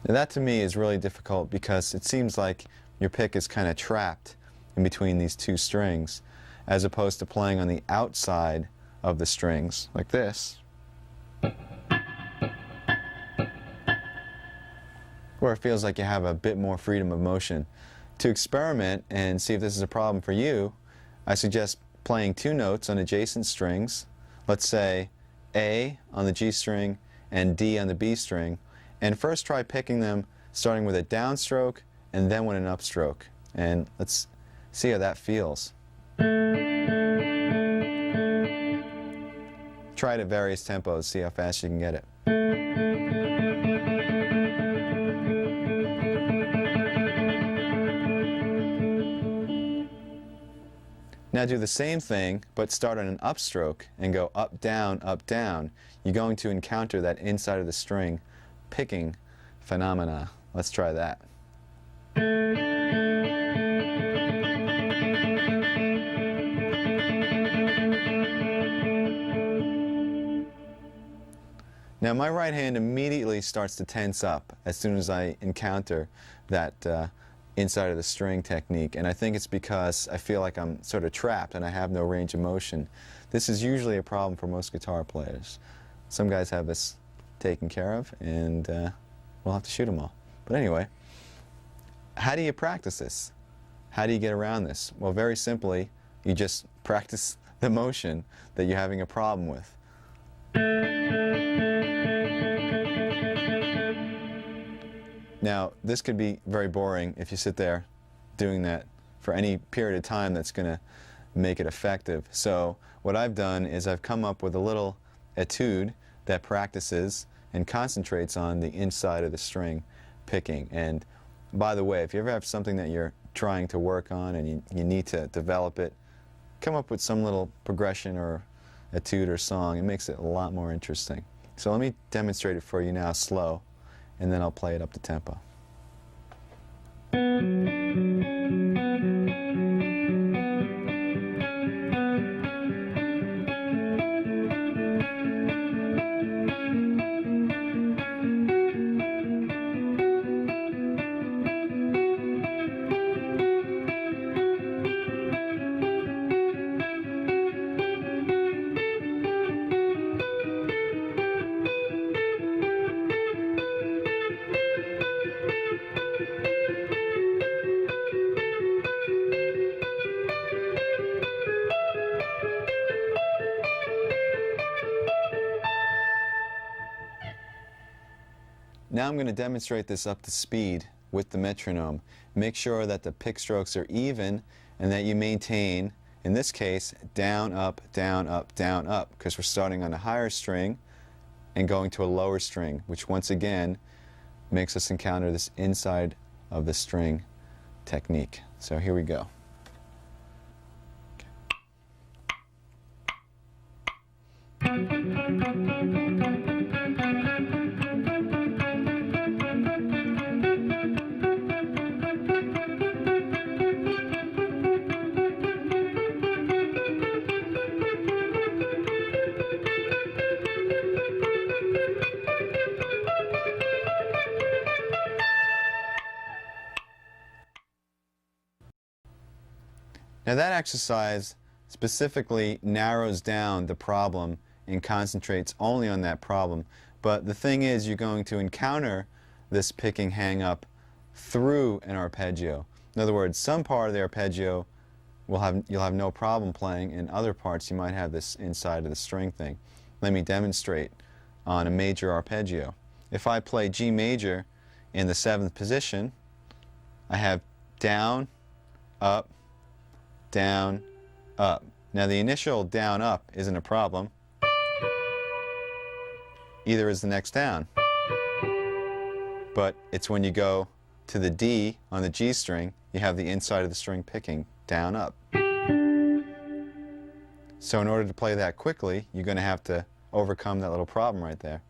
that to me is really difficult because it seems like your pick is kind of trapped in between these two strings, as opposed to playing on the outside of the strings like this, where it feels like you have a bit more freedom of motion. To experiment and see if this is a problem for you, I suggest playing two notes on adjacent strings, let's say A on the G string and D on the B string, and first try picking them starting with a downstroke and then with an upstroke. And let's see how that feels. Try it at various tempos, see how fast you can get it. Now do the same thing, but start on an upstroke and go up, down, up, down. You're going to encounter that inside of the string picking phenomena. Let's try that. Now my right hand immediately starts to tense up as soon as I encounter that inside of the string technique, and I think it's because I feel like I'm sort of trapped and I have no range of motion. This is usually a problem for most guitar players. Some guys have this taken care of, and we'll have to shoot them all. But anyway, how do you practice this? How do you get around this? Well, very simply, you just practice the motion that you're having a problem with. Now, this could be very boring if you sit there doing that for any period of time that's going to make it effective. So what I've done is I've come up with a little etude that practices and concentrates on the inside of the string picking. And by the way, if you ever have something that you're trying to work on and you need to develop it, come up with some little progression or etude or song. It makes it a lot more interesting. So let me demonstrate it for you now slow, and then I'll play it up to tempo. Now I'm going to demonstrate this up to speed with the metronome. Make sure that the pick strokes are even and that you maintain, in this case, down, up, down, up, down, up, because we're starting on a higher string and going to a lower string, which once again makes us encounter this inside of the string technique. So here we go. Now that exercise specifically narrows down the problem and concentrates only on that problem. But the thing is, you're going to encounter this picking hang-up through an arpeggio. In other words, some part of the arpeggio you'll have no problem playing, and other parts you might have this inside of the string thing. Let me demonstrate on a major arpeggio. If I play G major in the 7th position, I have down, up, down, up. Now the initial down, up isn't a problem. Either is the next down. But it's when you go to the D on the G string, you have the inside of the string picking down, up. So in order to play that quickly, you're going to have to overcome that little problem right there.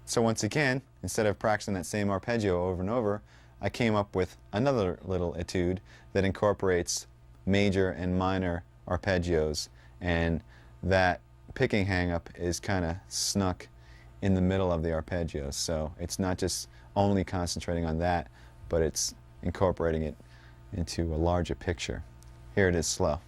So once again, instead of practicing that same arpeggio over and over, I came up with another little etude that incorporates major and minor arpeggios, and that picking hang-up is kind of snuck in the middle of the arpeggios. So it's not just only concentrating on that, but it's incorporating it into a larger picture. Here it is slow.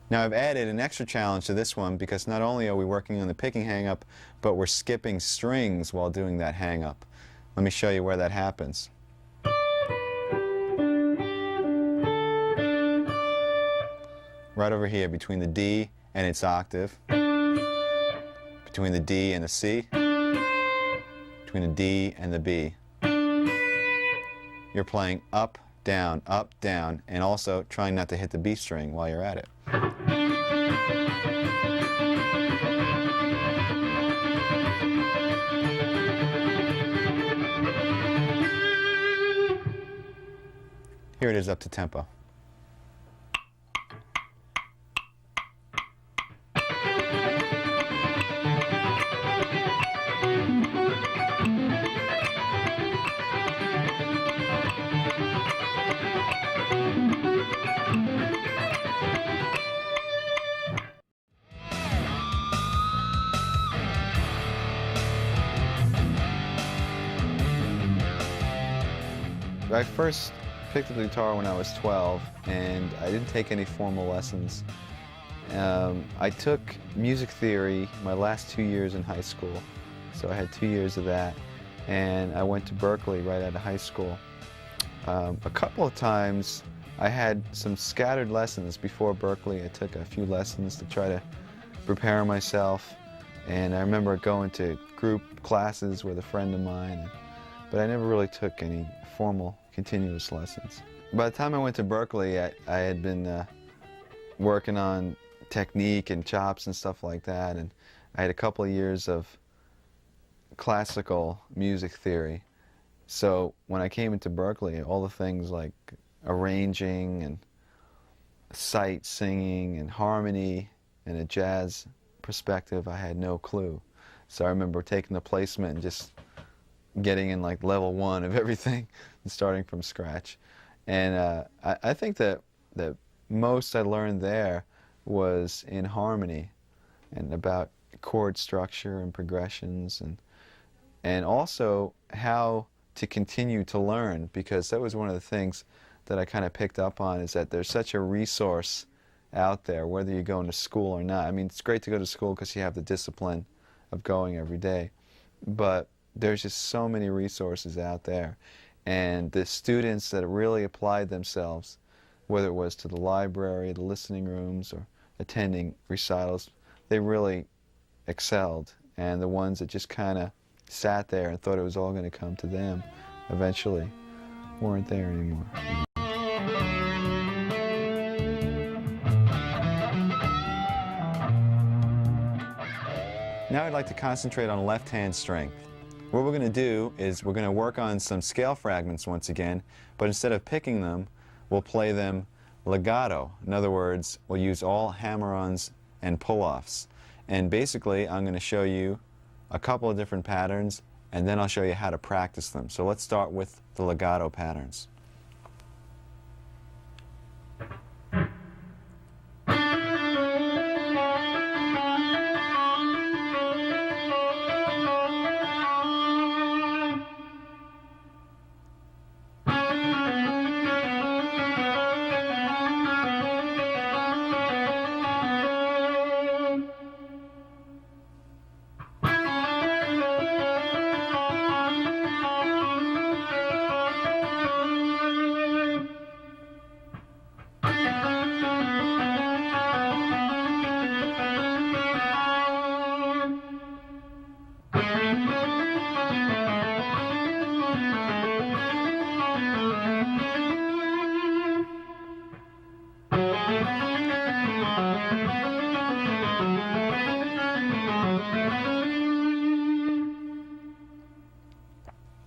Now I've added an extra challenge to this one because not only are we working on the picking hang-up, but we're skipping strings while doing that hang-up. Let me show you where that happens. Right over here between the D and its octave, between the D and the C, between the D and the B. you're playing up, down, and also trying not to hit the B string while you're at it. Here it is up to tempo. I first picked up the guitar when I was 12, and I didn't take any formal lessons. I took music theory my last 2 years in high school, so I had 2 years of that, and I went to Berkeley right out of high school. A couple of times I had some scattered lessons before Berkeley. I took a few lessons to try to prepare myself, and I remember going to group classes with a friend of mine, but I never really took any formal continuous lessons. By the time I went to Berkeley, I had been working on technique and chops and stuff like that, and I had a couple of years of classical music theory. So when I came into Berkeley, all the things like arranging and sight singing and harmony and a jazz perspective, I had no clue. So I remember taking the placement and just getting in like level 1 of everything and starting from scratch. And I think that the most I learned there was in harmony and about chord structure and progressions, and also how to continue to learn, because that was one of the things that I kind of picked up on, is that there's such a resource out there, whether you're going to school or not. I mean, it's great to go to school because you have the discipline of going every day, but there's just so many resources out there, and the students that really applied themselves, whether it was to the library, the listening rooms, or attending recitals, they really excelled. And the ones that just kind of sat there and thought it was all going to come to them eventually weren't there anymore. Now I'd like to concentrate on left-hand strength. What we're going to do is we're going to work on some scale fragments once again, but instead of picking them, we'll play them legato. In other words, we'll use all hammer-ons and pull-offs. And basically, I'm going to show you a couple of different patterns, and then I'll show you how to practice them. So let's start with the legato patterns.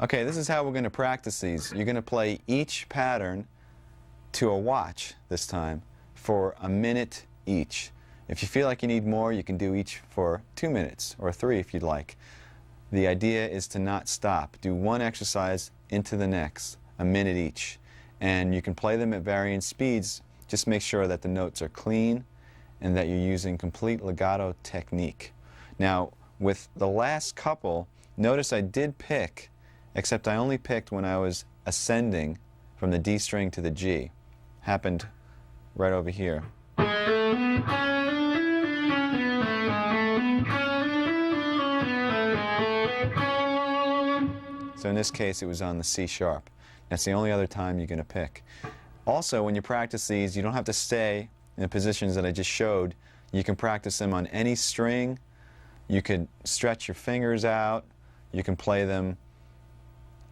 Okay, this is how we're going to practice these. You're going to play each pattern to a watch this time for a minute each. If you feel like you need more, you can do each for 2 minutes or 3 if you'd like. The idea is to not stop. Do one exercise into the next, a minute each. And you can play them at varying speeds. Just make sure that the notes are clean and that you're using complete legato technique. Now, with the last couple, notice I did pick, except I only picked when I was ascending from the D string to the G. Happened right over here. So in this case, it was on the C sharp. That's the only other time you're going to pick. Also, when you practice these, you don't have to stay in the positions that I just showed. You can practice them on any string. You could stretch your fingers out. You can play them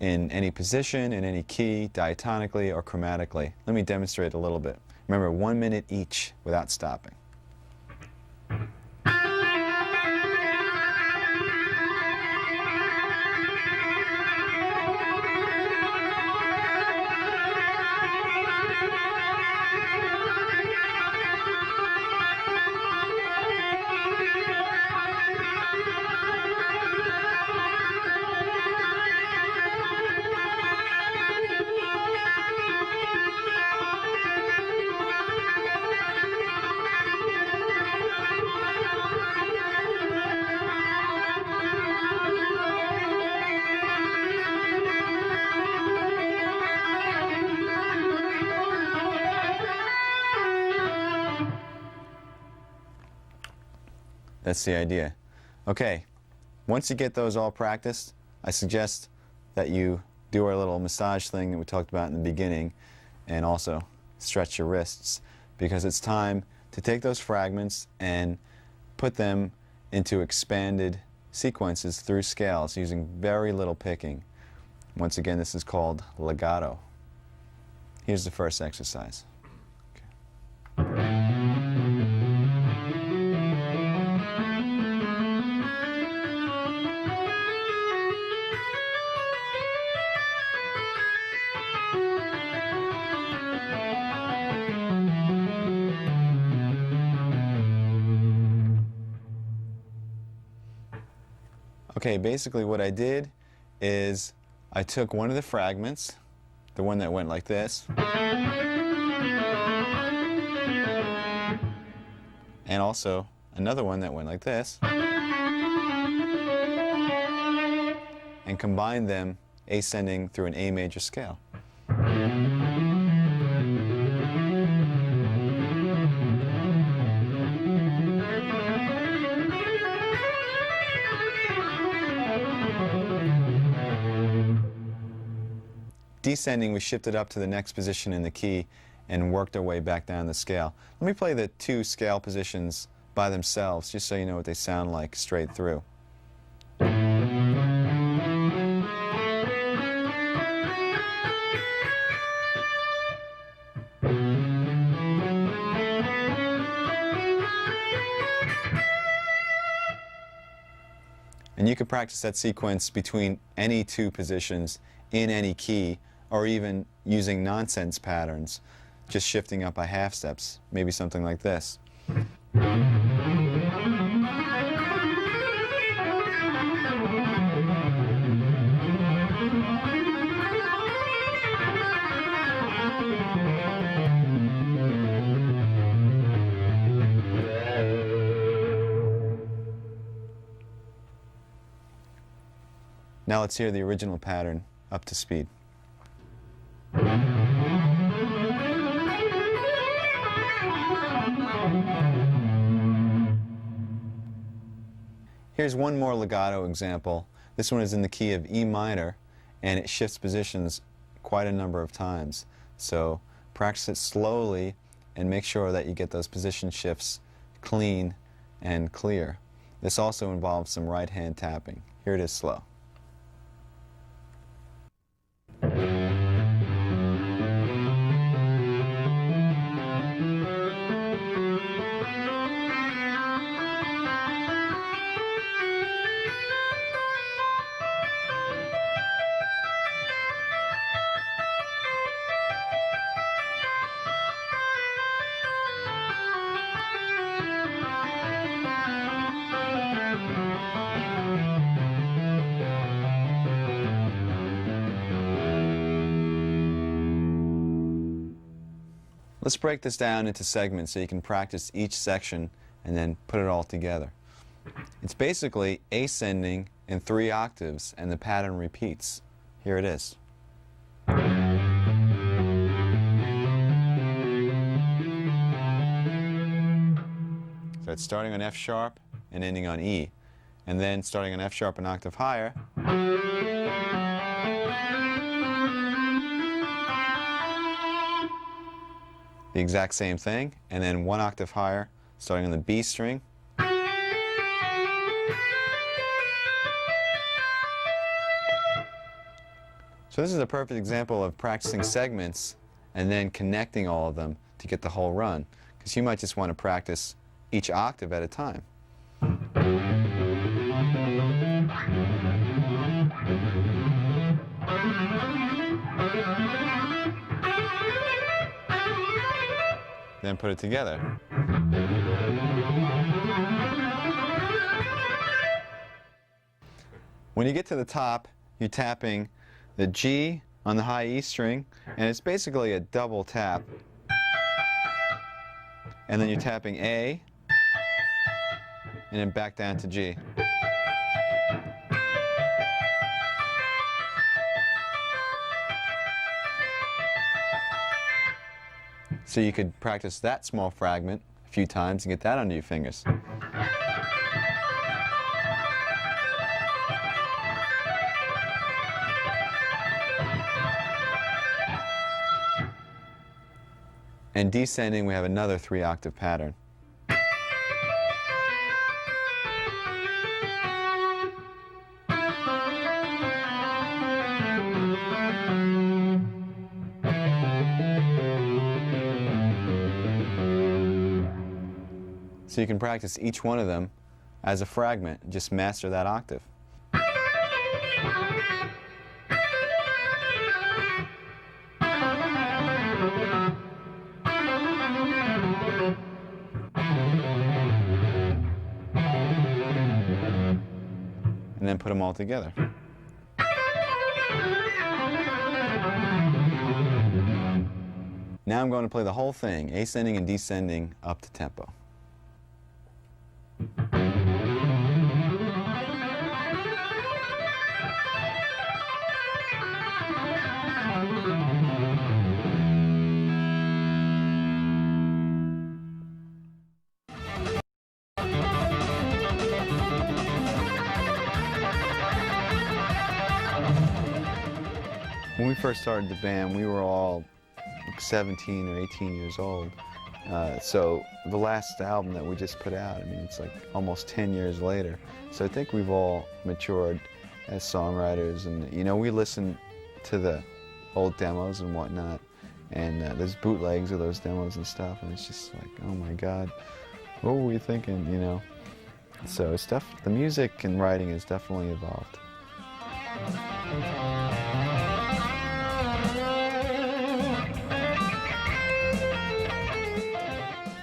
in any position, in any key, diatonically or chromatically. Let me demonstrate a little bit. Remember, 1 minute each without stopping. That's the idea. Okay, once you get those all practiced, I suggest that you do our little massage thing that we talked about in the beginning, and also stretch your wrists, because it's time to take those fragments and put them into expanded sequences through scales using very little picking. Once again, this is called legato. Here's the first exercise. Okay. Okay, basically what I did is I took one of the fragments, the one that went like this, and also another one that went like this, and combined them ascending through an A major scale. Descending, we shifted up to the next position in the key and worked our way back down the scale. Let me play the two scale positions by themselves, just so you know what they sound like straight through. And you can practice that sequence between any two positions in any key, or even using nonsense patterns, just shifting up by half steps, maybe something like this. Now let's hear the original pattern up to speed. Here's one more legato example. This one is in the key of E minor, and it shifts positions quite a number of times. So practice it slowly and make sure that you get those position shifts clean and clear. This also involves some right hand tapping. Here it is slow. Let's break this down into segments so you can practice each section and then put it all together. It's basically ascending in 3 octaves, and the pattern repeats. Here it is. So it's starting on F sharp and ending on E, and then starting on F sharp an octave higher, the exact same thing, and then 1 octave higher, starting on the B string, So this is a perfect example of practicing segments and then connecting all of them to get the whole run, because you might just want to practice each octave at a time. Then put it together. When you get to the top, you're tapping the G on the high E string, and it's basically a double tap. And then you're tapping A, and then back down to G. So you could practice that small fragment a few times and get that under your fingers. And descending, we have another 3-octave pattern. So you can practice each one of them as a fragment, just master that octave. And then put them all together. Now I'm going to play the whole thing, ascending and descending up to tempo. When we first started the band, we were all 17 or 18 years old. So the last album that we just put out, I mean, it's like almost 10 years later. So I think we've all matured as songwriters, and you know, we listen to the old demos and whatnot, and there's bootlegs of those demos and stuff, and it's just like, oh my God, what were we thinking, you know? So the music and writing has definitely evolved.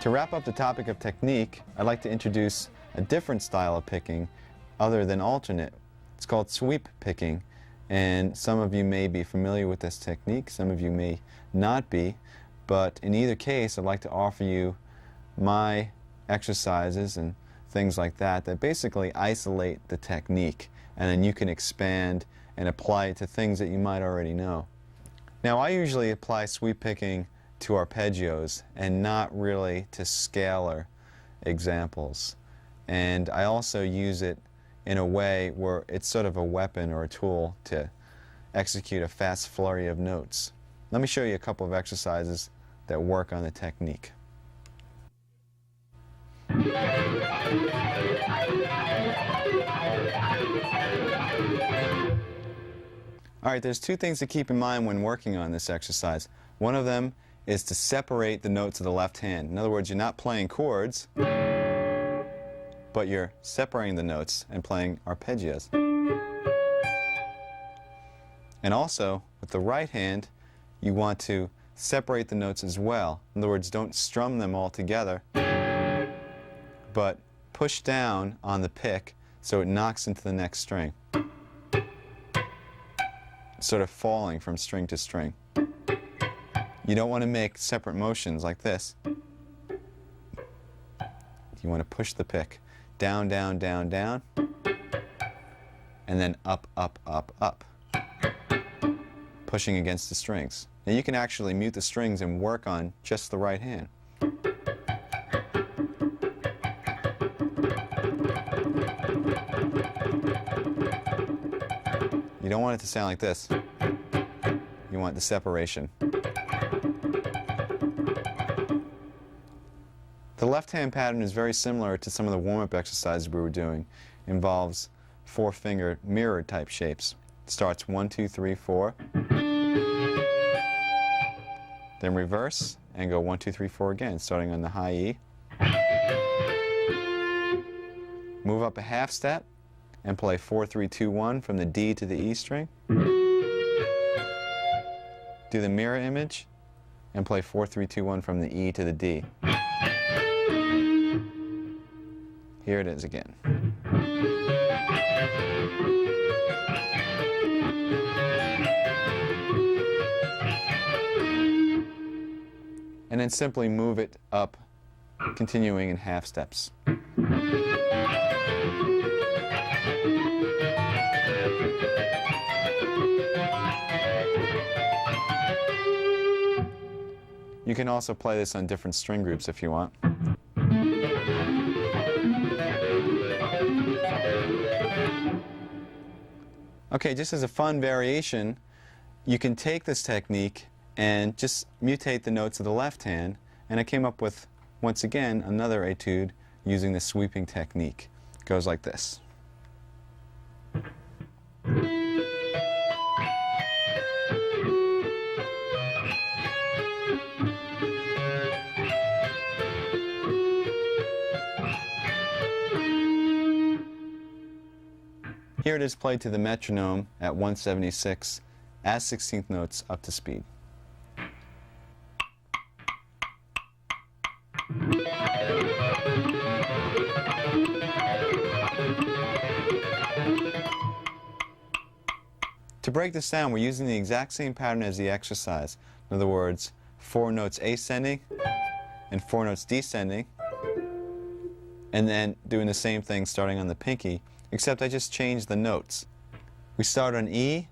To wrap up the topic of technique, I'd like to introduce a different style of picking other than alternate. It's called sweep picking, and some of you may be familiar with this technique, some of you may not be, but in either case I'd like to offer you my exercises and things like that that basically isolate the technique, and then you can expand and apply it to things that you might already know. Now, I usually apply sweep picking to arpeggios and not really to scalar examples. And I also use it in a way where it's sort of a weapon or a tool to execute a fast flurry of notes. Let me show you a couple of exercises that work on the technique. All right, there's two things to keep in mind when working on this exercise. One of them is to separate the notes of the left hand. In other words, you're not playing chords, but you're separating the notes and playing arpeggios. And also, with the right hand, you want to separate the notes as well. In other words, don't strum them all together, but push down on the pick so it knocks into the next string, sort of falling from string to string. You don't want to make separate motions like this. You want to push the pick down, down, down, down, and then up, up, up, up, pushing against the strings. Now you can actually mute the strings and work on just the right hand. You don't want it to sound like this. You want the separation. The left-hand pattern is very similar to some of the warm-up exercises we were doing. It involves 4-finger mirror type shapes. It starts 1, 2, 3, 4, then reverse, and go 1, 2, 3, 4 again, starting on the high E. Move up a half step and play 4, 3, 2, 1 from the D to the E string. Do the mirror image and play 4, 3, 2, 1 from the E to the D. Here it is again. And then simply move it up, continuing in half steps. You can also play this on different string groups if you want. Okay, just as a fun variation, you can take this technique and just mutate the notes of the left hand, and I came up with, once again, another etude using the sweeping technique. It goes like this. Here it is played to the metronome at 176 as 16th notes up to speed. To break this down, we're using the exact same pattern as the exercise. In other words, 4 notes ascending and 4 notes descending, and then doing the same thing starting on the pinky, except I just changed the notes. We start on E,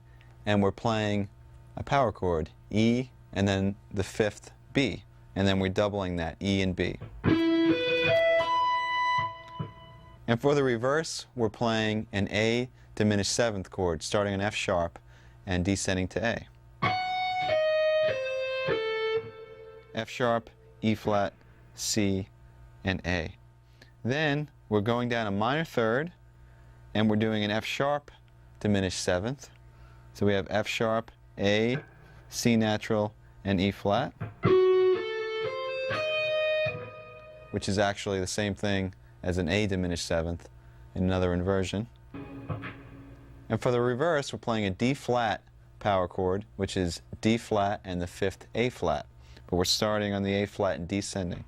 and we're playing a power chord, E, and then the 5th B, and then we're doubling that, E and B. And for the reverse, we're playing an A diminished 7th chord, starting on F sharp and descending to A. F sharp, E flat, C, and A. Then we're going down a minor third, and we're doing an F sharp diminished 7th. So we have F sharp, A, C natural, and E flat, which is actually the same thing as an A diminished 7th in another inversion. And for the reverse, we're playing a D flat power chord, which is D flat and the 5th A flat. But we're starting on the A flat and descending.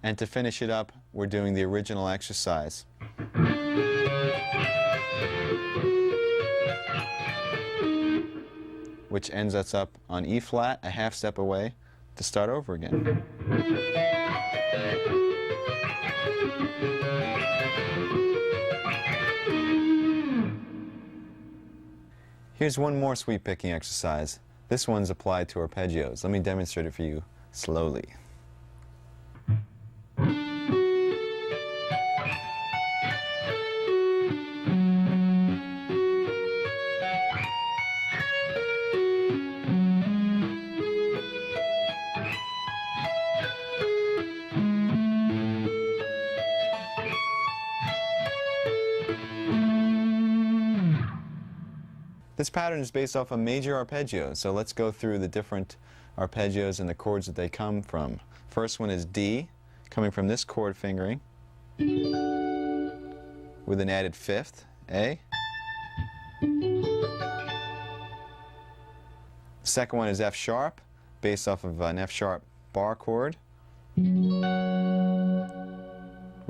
And to finish it up, we're doing the original exercise. Which ends us up on E flat, a half step away, to start over again. Here's one more sweep picking exercise. This one's applied to arpeggios. Let me demonstrate it for you slowly. This pattern is based off a major arpeggio, so let's go through the different arpeggios and the chords that they come from. First one is D, coming from this chord fingering, with an added 5th, A. The second one is F sharp, based off of an F sharp bar chord, with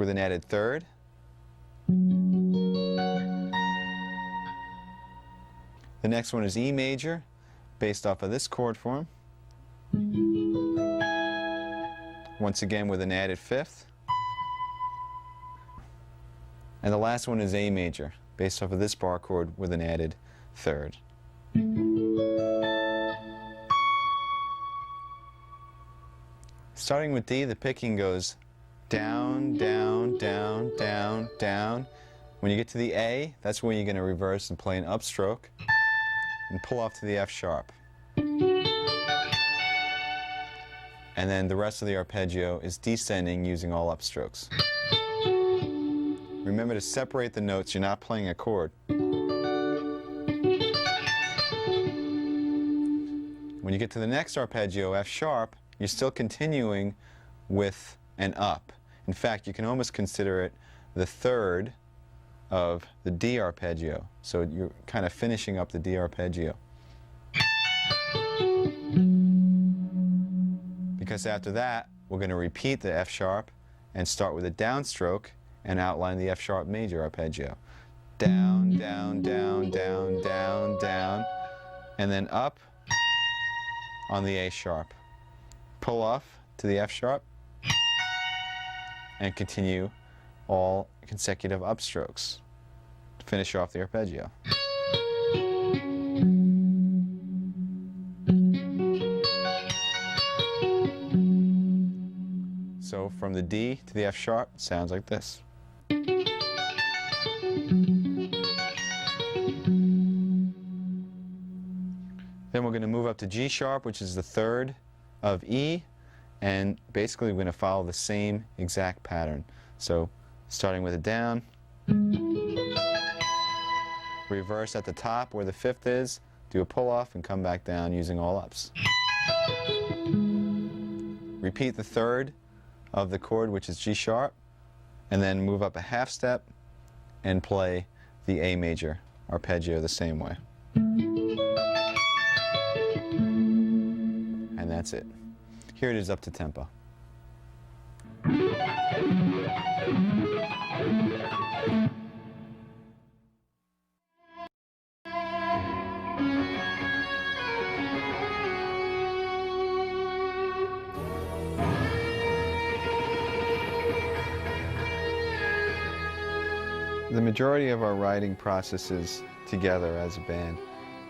an added 3rd. The next one is E major, based off of this chord form, once again with an added 5th. And the last one is A major, based off of this bar chord with an added 3rd. Starting with D, the picking goes down, down, down, down, down. When you get to the A, that's when you're going to reverse and play an upstroke and pull off to the F sharp. and then the rest of the arpeggio is descending using all upstrokes. Remember to separate the notes, you're not playing a chord. When you get to the next arpeggio, F sharp, you're still continuing with an up. In fact, you can almost consider it the third of the D arpeggio. So you're kind of finishing up the D arpeggio. Because after that, we're going to repeat the F sharp and start with a downstroke and outline the F sharp major arpeggio. Down, down, down, down, down, down, and then up on the A sharp. Pull off to the F sharp and continue all consecutive upstrokes to finish off the arpeggio. So from the D to the F sharp, it sounds like this. Then we're going to move up to G sharp, which is the third of E, and basically we're going to follow the same exact pattern. So starting with a down, reverse at the top where the fifth is, do a pull off and come back down using all ups. Repeat the third of the chord, which is G sharp, and then move up a half step and play the A major arpeggio the same way. And that's it. Here it is up to tempo. The majority of our writing process is together as a band.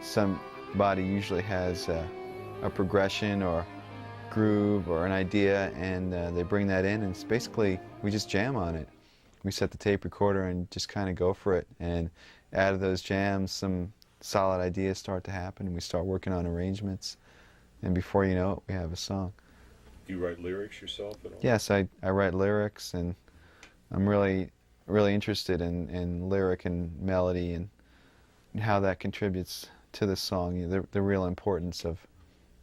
Somebody usually has a progression or groove or an idea, and they bring that in, and it's basically we just jam on it. We set the tape recorder and just kind of go for it, and out of those jams some solid ideas start to happen, and we start working on arrangements, and before you know it we have a song. Do you write lyrics yourself at all? Yes, I write lyrics, and I'm really interested in lyric and melody and how that contributes to the song, the real importance of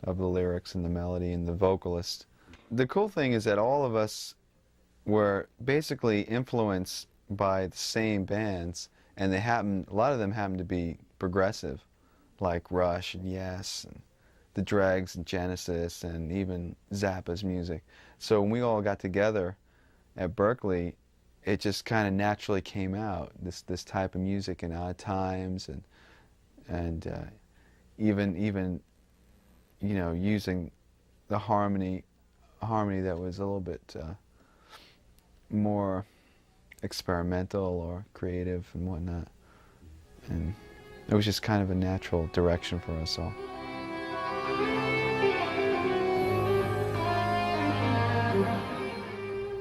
the lyrics and the melody and the vocalist. The cool thing is that all of us were basically influenced by the same bands, and a lot of them happen to be progressive, like Rush and Yes and the Dregs and Genesis and even Zappa's music. So when we all got together at Berkeley, it just kind of naturally came out, this type of music in Odd Times, and even you know, using the harmony that was a little bit more experimental or creative and whatnot. And it was just kind of a natural direction for us all.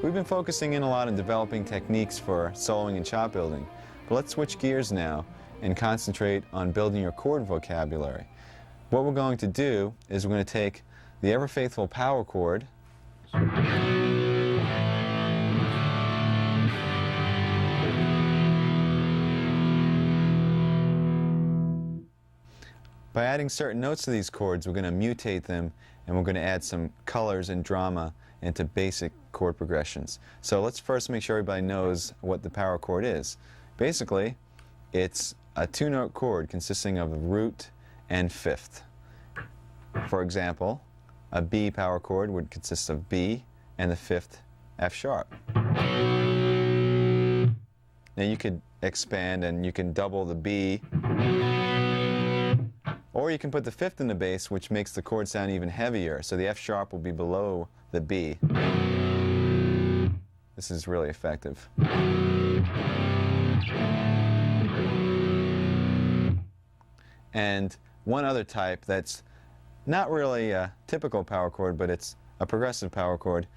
We've been focusing in a lot on developing techniques for soloing and chop building, but let's switch gears now and concentrate on building your chord vocabulary. What we're going to do is we're going to take the ever-faithful power chord by adding certain notes to these chords. We're going to mutate them, and we're going to add some colors and drama into basic chord progressions. So let's first make sure everybody knows what the power chord is. Basically, it's a two-note chord consisting of a root and fifth. For example, a B power chord would consist of B and the fifth F sharp. Now you could expand and you can double the B, or you can put the fifth in the bass, which makes the chord sound even heavier, so the F sharp will be below the B. This is really effective. And one other type that's not really a typical power chord, but it's a progressive power chord.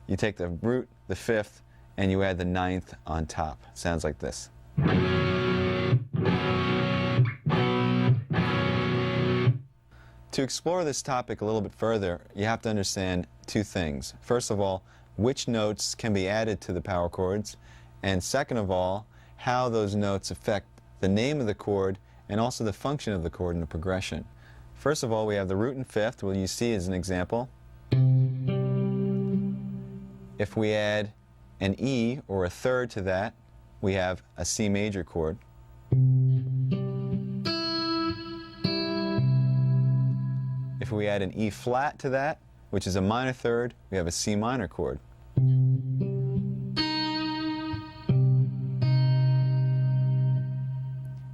You take the root, the fifth, and you add the ninth on top. It sounds like this. To explore this topic a little bit further, you have to understand two things. First of all, which notes can be added to the power chords, and second of all, how those notes affect the name of the chord and also the function of the chord in the progression. First of all, we have the root and fifth, what you see as an example. If we add an E or a third to that, we have a C major chord. If we add an E flat to that, which is a minor third, we have a C minor chord.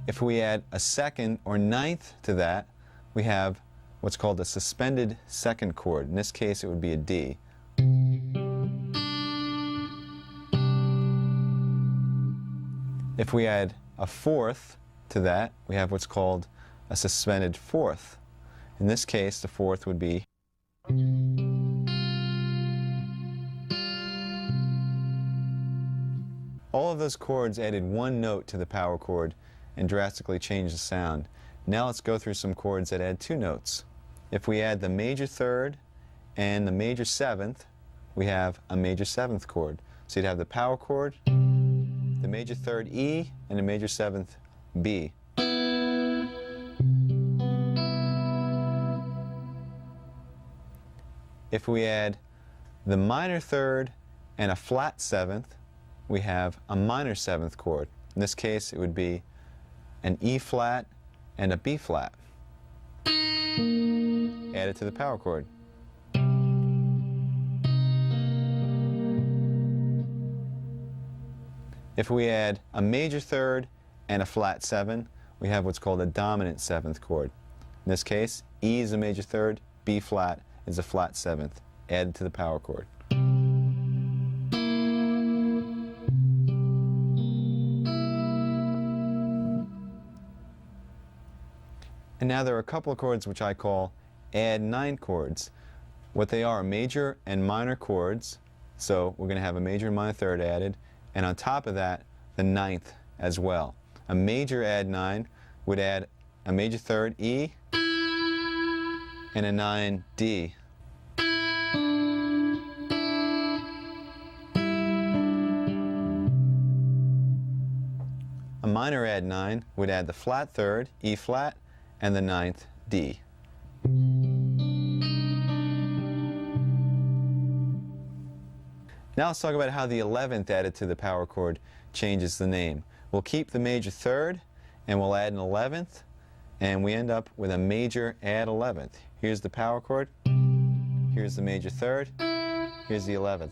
If we add a second or ninth to that, we have what's called a suspended second chord. In this case, it would be a D. If we add a fourth to that, we have what's called a suspended fourth. In this case, the fourth would be. All of those chords added one note to the power chord and drastically changed the sound. Now let's go through some chords that add two notes. If we add the major third and the major seventh, we have a major seventh chord. So you'd have the power chord, the major third E, and the major seventh B. If we add the minor third and a flat seventh, we have a minor seventh chord. In this case, it would be an E flat and a B flat added to the power chord. If we add a major third and a flat seven, we have what's called a dominant seventh chord. In this case, E is a major third, B flat is a flat seventh added to the power chord. And now there are a couple of chords which I call add nine chords. What they are major and minor chords. So we're going to have a major and minor third added, and on top of that, the ninth as well. A major add nine would add a major third E and a 9 D. A minor add nine would add the flat third, E flat, and the ninth, D. Now let's talk about how the 11th added to the power chord changes the name. We'll keep the major third, and we'll add an 11th, and we end up with a major add 11th. Here's the power chord, here's the major third, here's the 11th.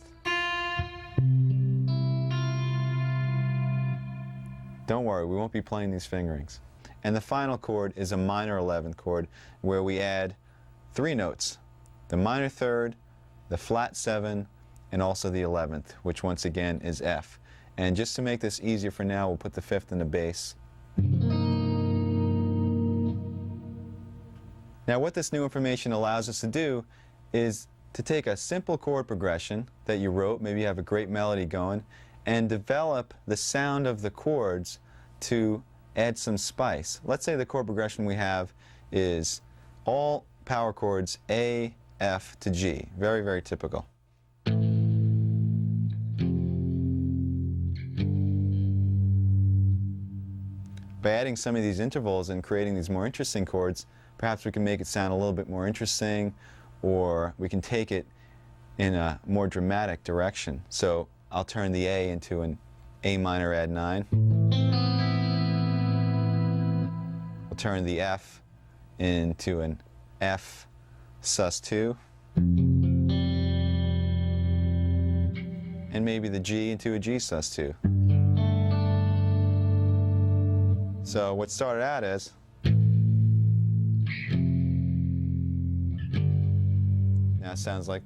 Don't worry, we won't be playing these fingerings. And the final chord is a minor 11th chord, where we add three notes: the minor third, the flat seven, and also the 11th, which once again is F. And just to make this easier for now, we'll put the fifth in the bass. Now what this new information allows us to do is to take a simple chord progression that you wrote, maybe you have a great melody going, and develop the sound of the chords to add some spice. Let's say the chord progression we have is all power chords A, F to G. Very, very typical. By adding some of these intervals and creating these more interesting chords, perhaps we can make it sound a little bit more interesting, or we can take it in a more dramatic direction. So I'll turn the A into an A minor add 9. We'll turn the F into an F sus 2. And maybe the G into a G sus 2. So what started out as now it sounds like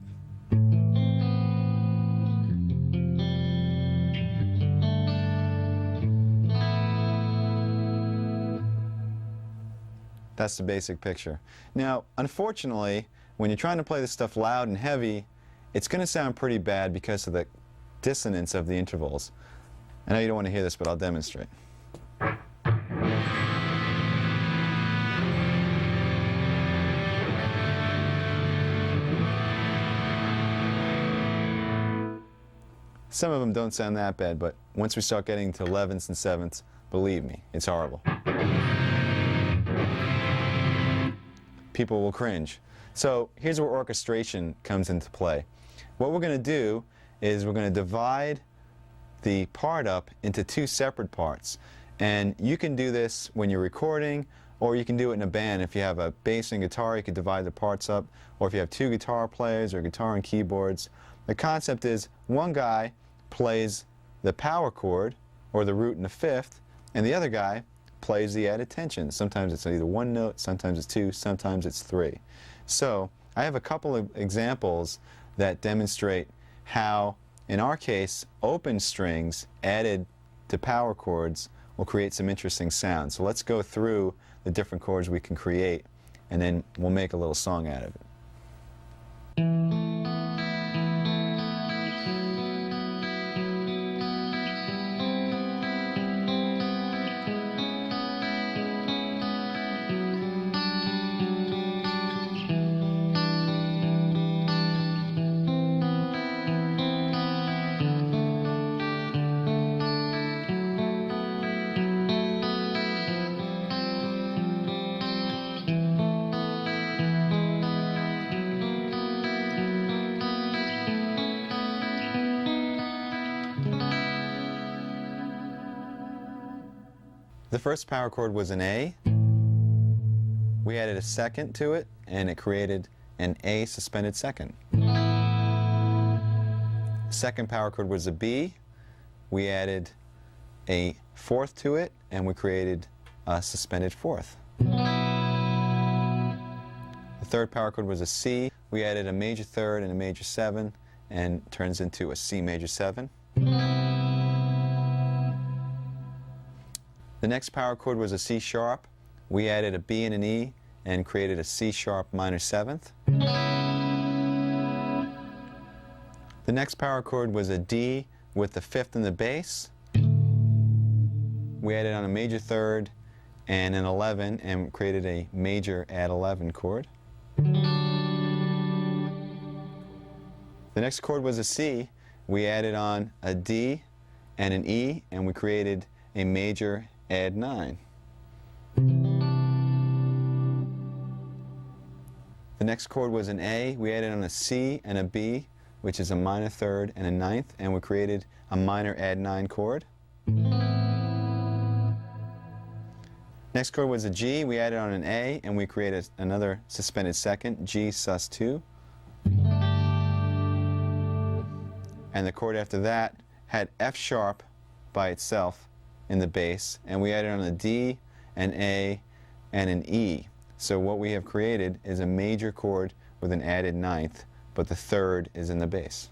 that's the basic picture. Now, unfortunately, when you're trying to play this stuff loud and heavy, it's going to sound pretty bad because of the dissonance of the intervals. I know you don't want to hear this, but I'll demonstrate. Some of them don't sound that bad, but once we start getting to 11ths and 7ths, believe me, it's horrible. People will cringe. So here's where orchestration comes into play. What we're going to do is we're going to divide the part up into two separate parts. And you can do this when you're recording, or you can do it in a band. If you have a bass and guitar, you can divide the parts up. Or if you have two guitar players or guitar and keyboards. The concept is one guy plays the power chord, or the root and the fifth, and the other guy plays the added tension. Sometimes it's either one note, sometimes it's two, sometimes it's three. So I have a couple of examples that demonstrate how, in our case, open strings added to power chords will create some interesting sounds. So let's go through the different chords we can create, and then we'll make a little song out of it. The first power chord was an A. We added a second to it, and it created an A suspended second. Second power chord was a B. We added a fourth to it, and we created a suspended fourth. The third power chord was a C. We added a major third and a major seven, and it turns into a C major seven. The next power chord was a C sharp. We added a B and an E and created a C sharp minor seventh. The next power chord was a D with the fifth and the bass. We added on a major third and an 11 and created a major add 11 chord. The next chord was a C. We added on a D and an E, and we created a major add 9. The next chord was an A. We added on a C and a B, which is a minor third and a ninth, and we created a minor add 9 chord. Next chord was a G. We added on an A, and we created another suspended second, G sus 2. And the chord after that had F sharp by itself in the bass, and we added on a D, an A, and an E. So what we have created is a major chord with an added ninth, but the third is in the bass.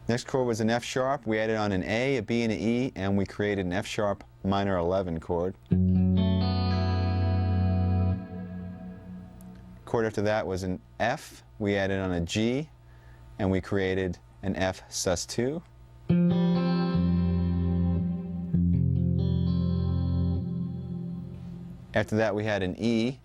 Next chord was an F sharp. We added on an A, a B, and an E, and we created an F sharp minor 11 chord. Chord after that was an F. We added on a G, and we created an F sus 2. After that we had an E,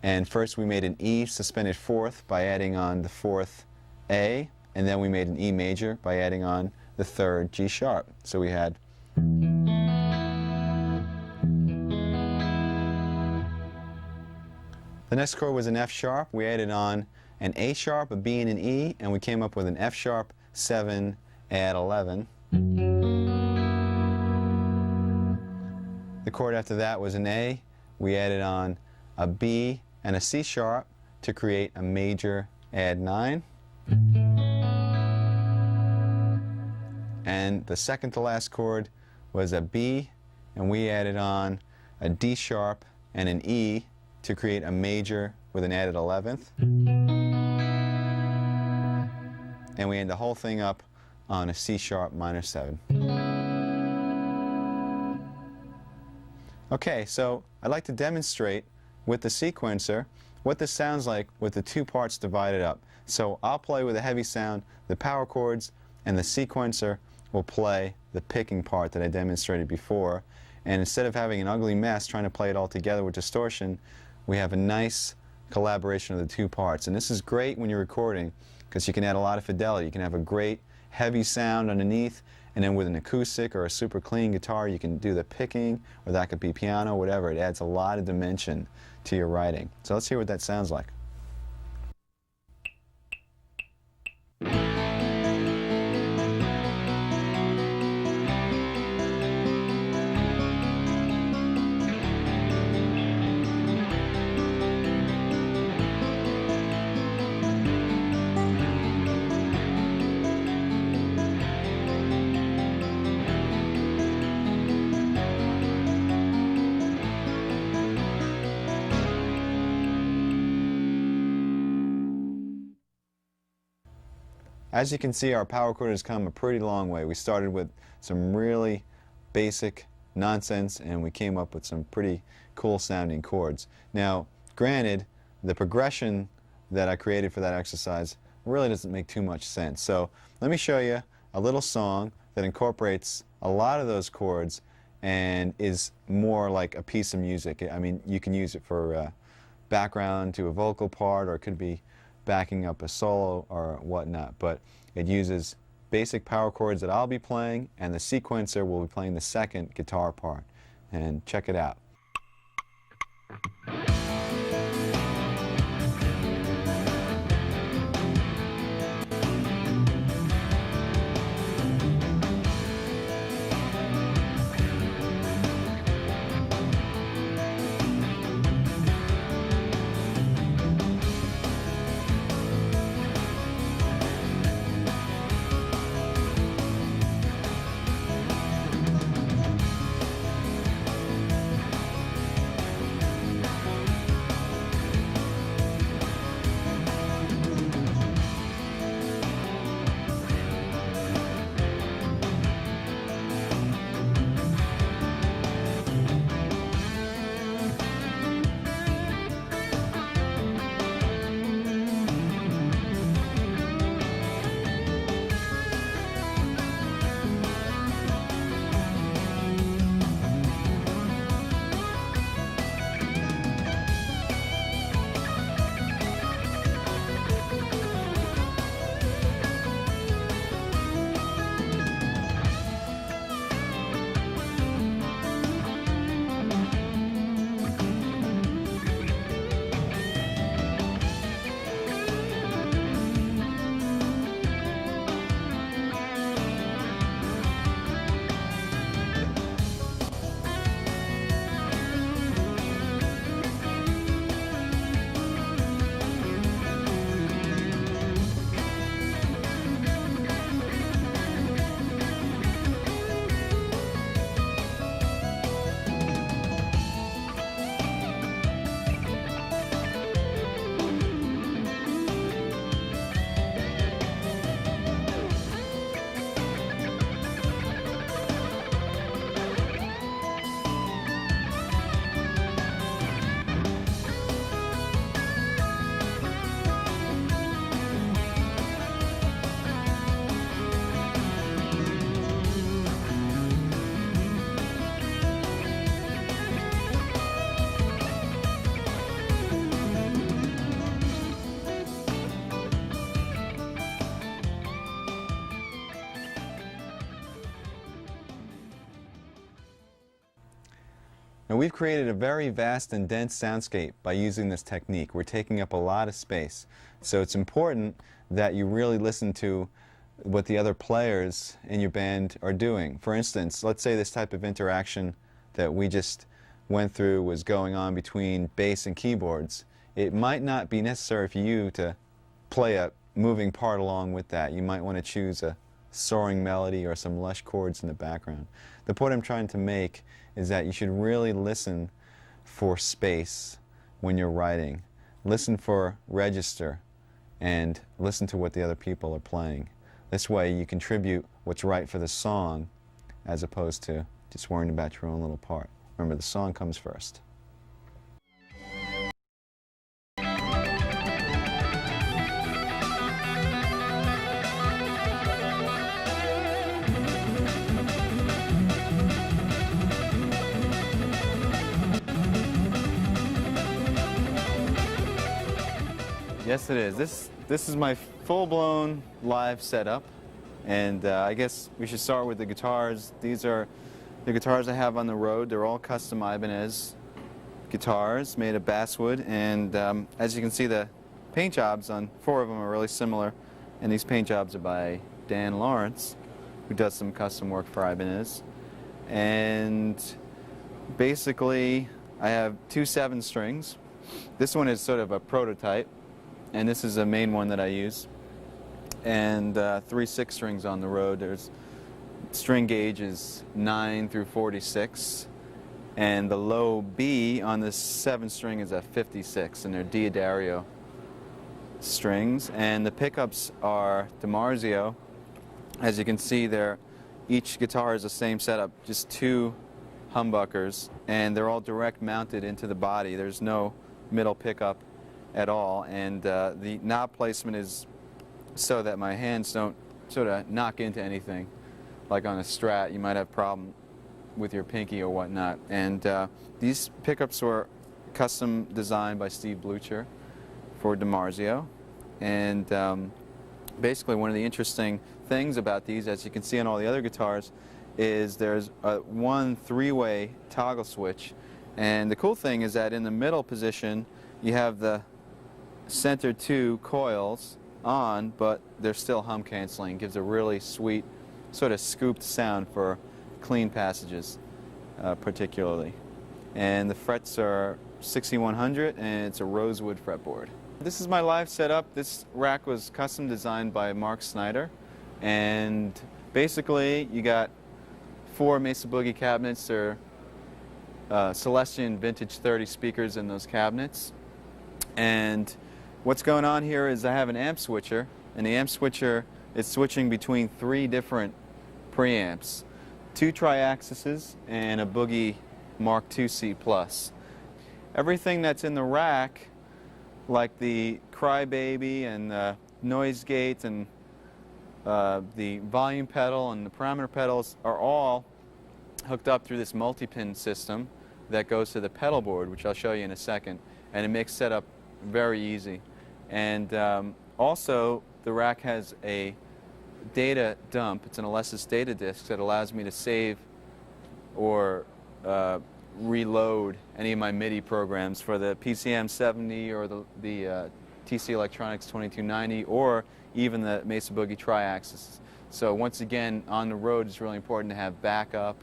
and first we made an E suspended fourth by adding on the fourth A, and then we made an E major by adding on the third G sharp. So we had the next chord was an F sharp. We added on an A sharp, a B, and an E, and we came up with an F sharp 7 add 11. The chord after that was an A. We added on a B and a C sharp to create a major add 9. And the second to last chord was a B, and we added on a D sharp and an E to create a major with an added 11th. And we end the whole thing up on a C sharp minor 7. Okay, so I'd like to demonstrate with the sequencer what this sounds like with the two parts divided up. So I'll play with a heavy sound, the power chords, and the sequencer will play the picking part that I demonstrated before. And instead of having an ugly mess trying to play it all together with distortion, we have a nice collaboration of the two parts. And this is great when you're recording because you can add a lot of fidelity. You can have a great heavy sound underneath, and then with an acoustic or a super clean guitar you can do the picking, or that could be piano, whatever. It adds a lot of dimension to your writing. So let's hear what that sounds like. As you can see, our power chord has come a pretty long way. We started with some really basic nonsense and we came up with some pretty cool sounding chords. Now, granted, the progression that I created for that exercise really doesn't make too much sense. So let me show you a little song that incorporates a lot of those chords and is more like a piece of music. I mean, you can use it for background to a vocal part, or it could be backing up a solo or whatnot, but it uses basic power chords that I'll be playing, and the sequencer will be playing the second guitar part. And check it out. Now, we've created a very vast and dense soundscape by using this technique. We're taking up a lot of space. So it's important that you really listen to what the other players in your band are doing. For instance, let's say this type of interaction that we just went through was going on between bass and keyboards. It might not be necessary for you to play a moving part along with that. You might want to choose a soaring melody or some lush chords in the background. The point I'm trying to make is that you should really listen for space when you're writing. Listen for register and listen to what the other people are playing. This way you contribute what's right for the song as opposed to just worrying about your own little part. Remember, the song comes first. Yes, it is. This is my full-blown live setup, and I guess we should start with the guitars. These are the guitars I have on the road. They're all custom Ibanez guitars made of basswood, and as you can see, the paint jobs on 4 of them are really similar, and these paint jobs are by Dan Lawrence, who does some custom work for Ibanez. And basically, I have 2 7-strings. This one is sort of a prototype, and this is a main one that I use. And 3 6-strings on the road. There's string gauge is 9 through 46, and the low B on this 7-string is a 56, and they're Diodario strings. And the pickups are DiMarzio. As you can see, each guitar is the same setup, just 2 humbuckers, and they're all direct mounted into the body. There's no middle pickup at all, and the knob placement is so that my hands don't sort of knock into anything. Like on a Strat, you might have a problem with your pinky or whatnot. And these pickups were custom designed by Steve Blucher for DiMarzio. And basically one of the interesting things about these, as you can see on all the other guitars, is there's one 3-way toggle switch. And the cool thing is that in the middle position, you have the center 2 coils on, but they're still hum canceling. Gives a really sweet sort of scooped sound for clean passages, particularly. And the frets are 6100, and it's a rosewood fretboard. This is my live setup. This rack was custom designed by Mark Snyder, and basically you got 4 Mesa Boogie cabinets. They're Celestion Vintage 30 speakers in those cabinets. And what's going on here is I have an amp switcher, and the amp switcher is switching between 3 different preamps, 2 Triaxises and a Boogie Mark II C+. Everything that's in the rack, like the Crybaby and the noise gate and the volume pedal and the parameter pedals, are all hooked up through this multi-pin system that goes to the pedal board, which I'll show you in a second, and it makes setup very easy. And also, the rack has a data dump. It's an Alesis data disk that allows me to save or reload any of my MIDI programs for the PCM 70 or the TC Electronics 2290, or even the Mesa Boogie Triaxis. So once again, on the road, it's really important to have backup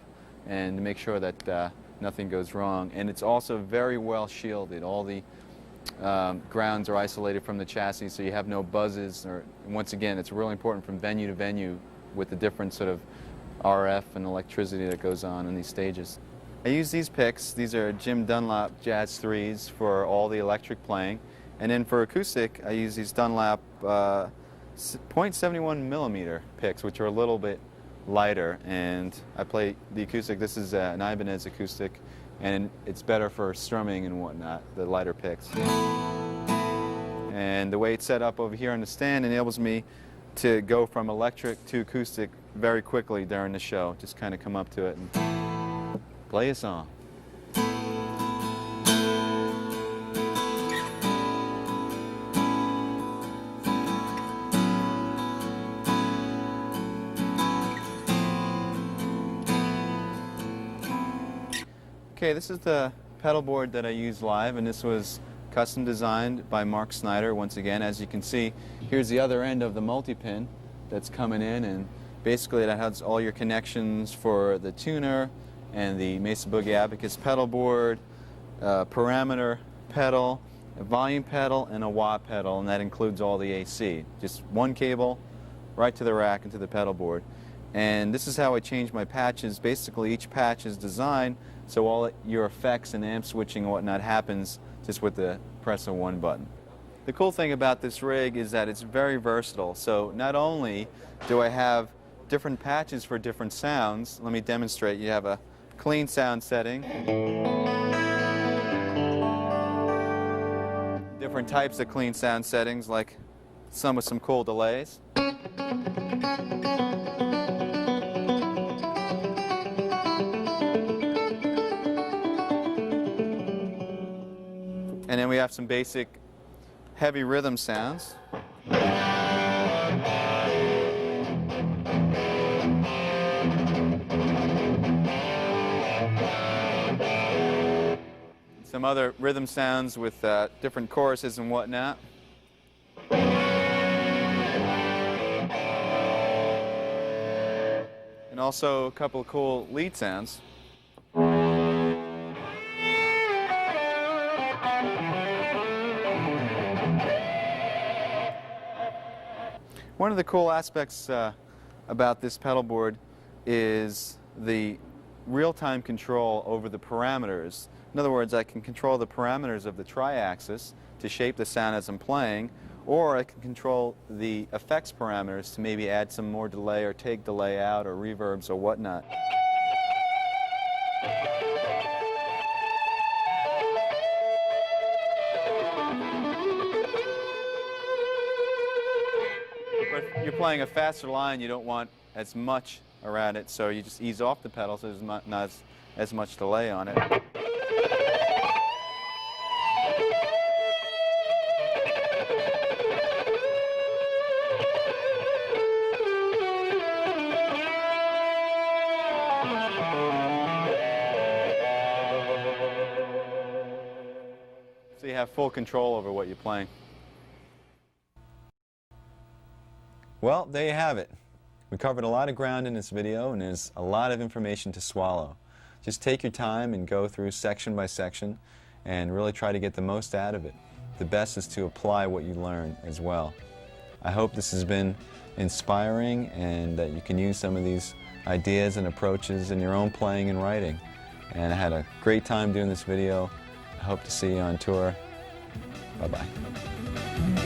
and to make sure that nothing goes wrong. And it's also very well shielded. All the grounds are isolated from the chassis, so you have no buzzes. Once again, it's really important from venue to venue with the different sort of RF and electricity that goes on in these stages. I use these picks. These are Jim Dunlop Jazz 3s for all the electric playing. And then for acoustic, I use these Dunlop 0.71 millimeter picks, which are a little bit lighter. And I play the acoustic. This is an Ibanez acoustic, and it's better for strumming and whatnot, the lighter picks. And the way it's set up over here on the stand enables me to go from electric to acoustic very quickly during the show. Just kind of come up to it and play a song. Okay, this is the pedal board that I use live, and this was custom designed by Mark Snyder. Once again, as you can see, here's the other end of the multi-pin that's coming in, and basically that has all your connections for the tuner and the Mesa Boogie Abacus pedal board, parameter pedal, a volume pedal, and a wah pedal, and that includes all the AC. Just one cable right to the rack and to the pedal board. And this is how I change my patches. Basically, each patch is designed so all your effects and amp switching and whatnot happens just with the press of one button. The cool thing about this rig is that it's very versatile. So not only do I have different patches for different sounds, let me demonstrate. You have a clean sound setting, different types of clean sound settings, like some with some cool delays. And then we have some basic heavy rhythm sounds. Some other rhythm sounds with different choruses and whatnot. And also a couple of cool lead sounds. One of the cool aspects about this pedal board is the real-time control over the parameters. In other words, I can control the parameters of the tri-axis to shape the sound as I'm playing, or I can control the effects parameters to maybe add some more delay or take delay out or reverbs or whatnot. But if you're playing a faster line, you don't want as much around it, so you just ease off the pedal so there's not as much delay on it. So you have full control over what you're playing. Well, there you have it. We covered a lot of ground in this video, and there's a lot of information to swallow. Just take your time and go through section by section and really try to get the most out of it. The best is to apply what you learn as well. I hope this has been inspiring and that you can use some of these ideas and approaches in your own playing and writing. And I had a great time doing this video. I hope to see you on tour. Bye-bye.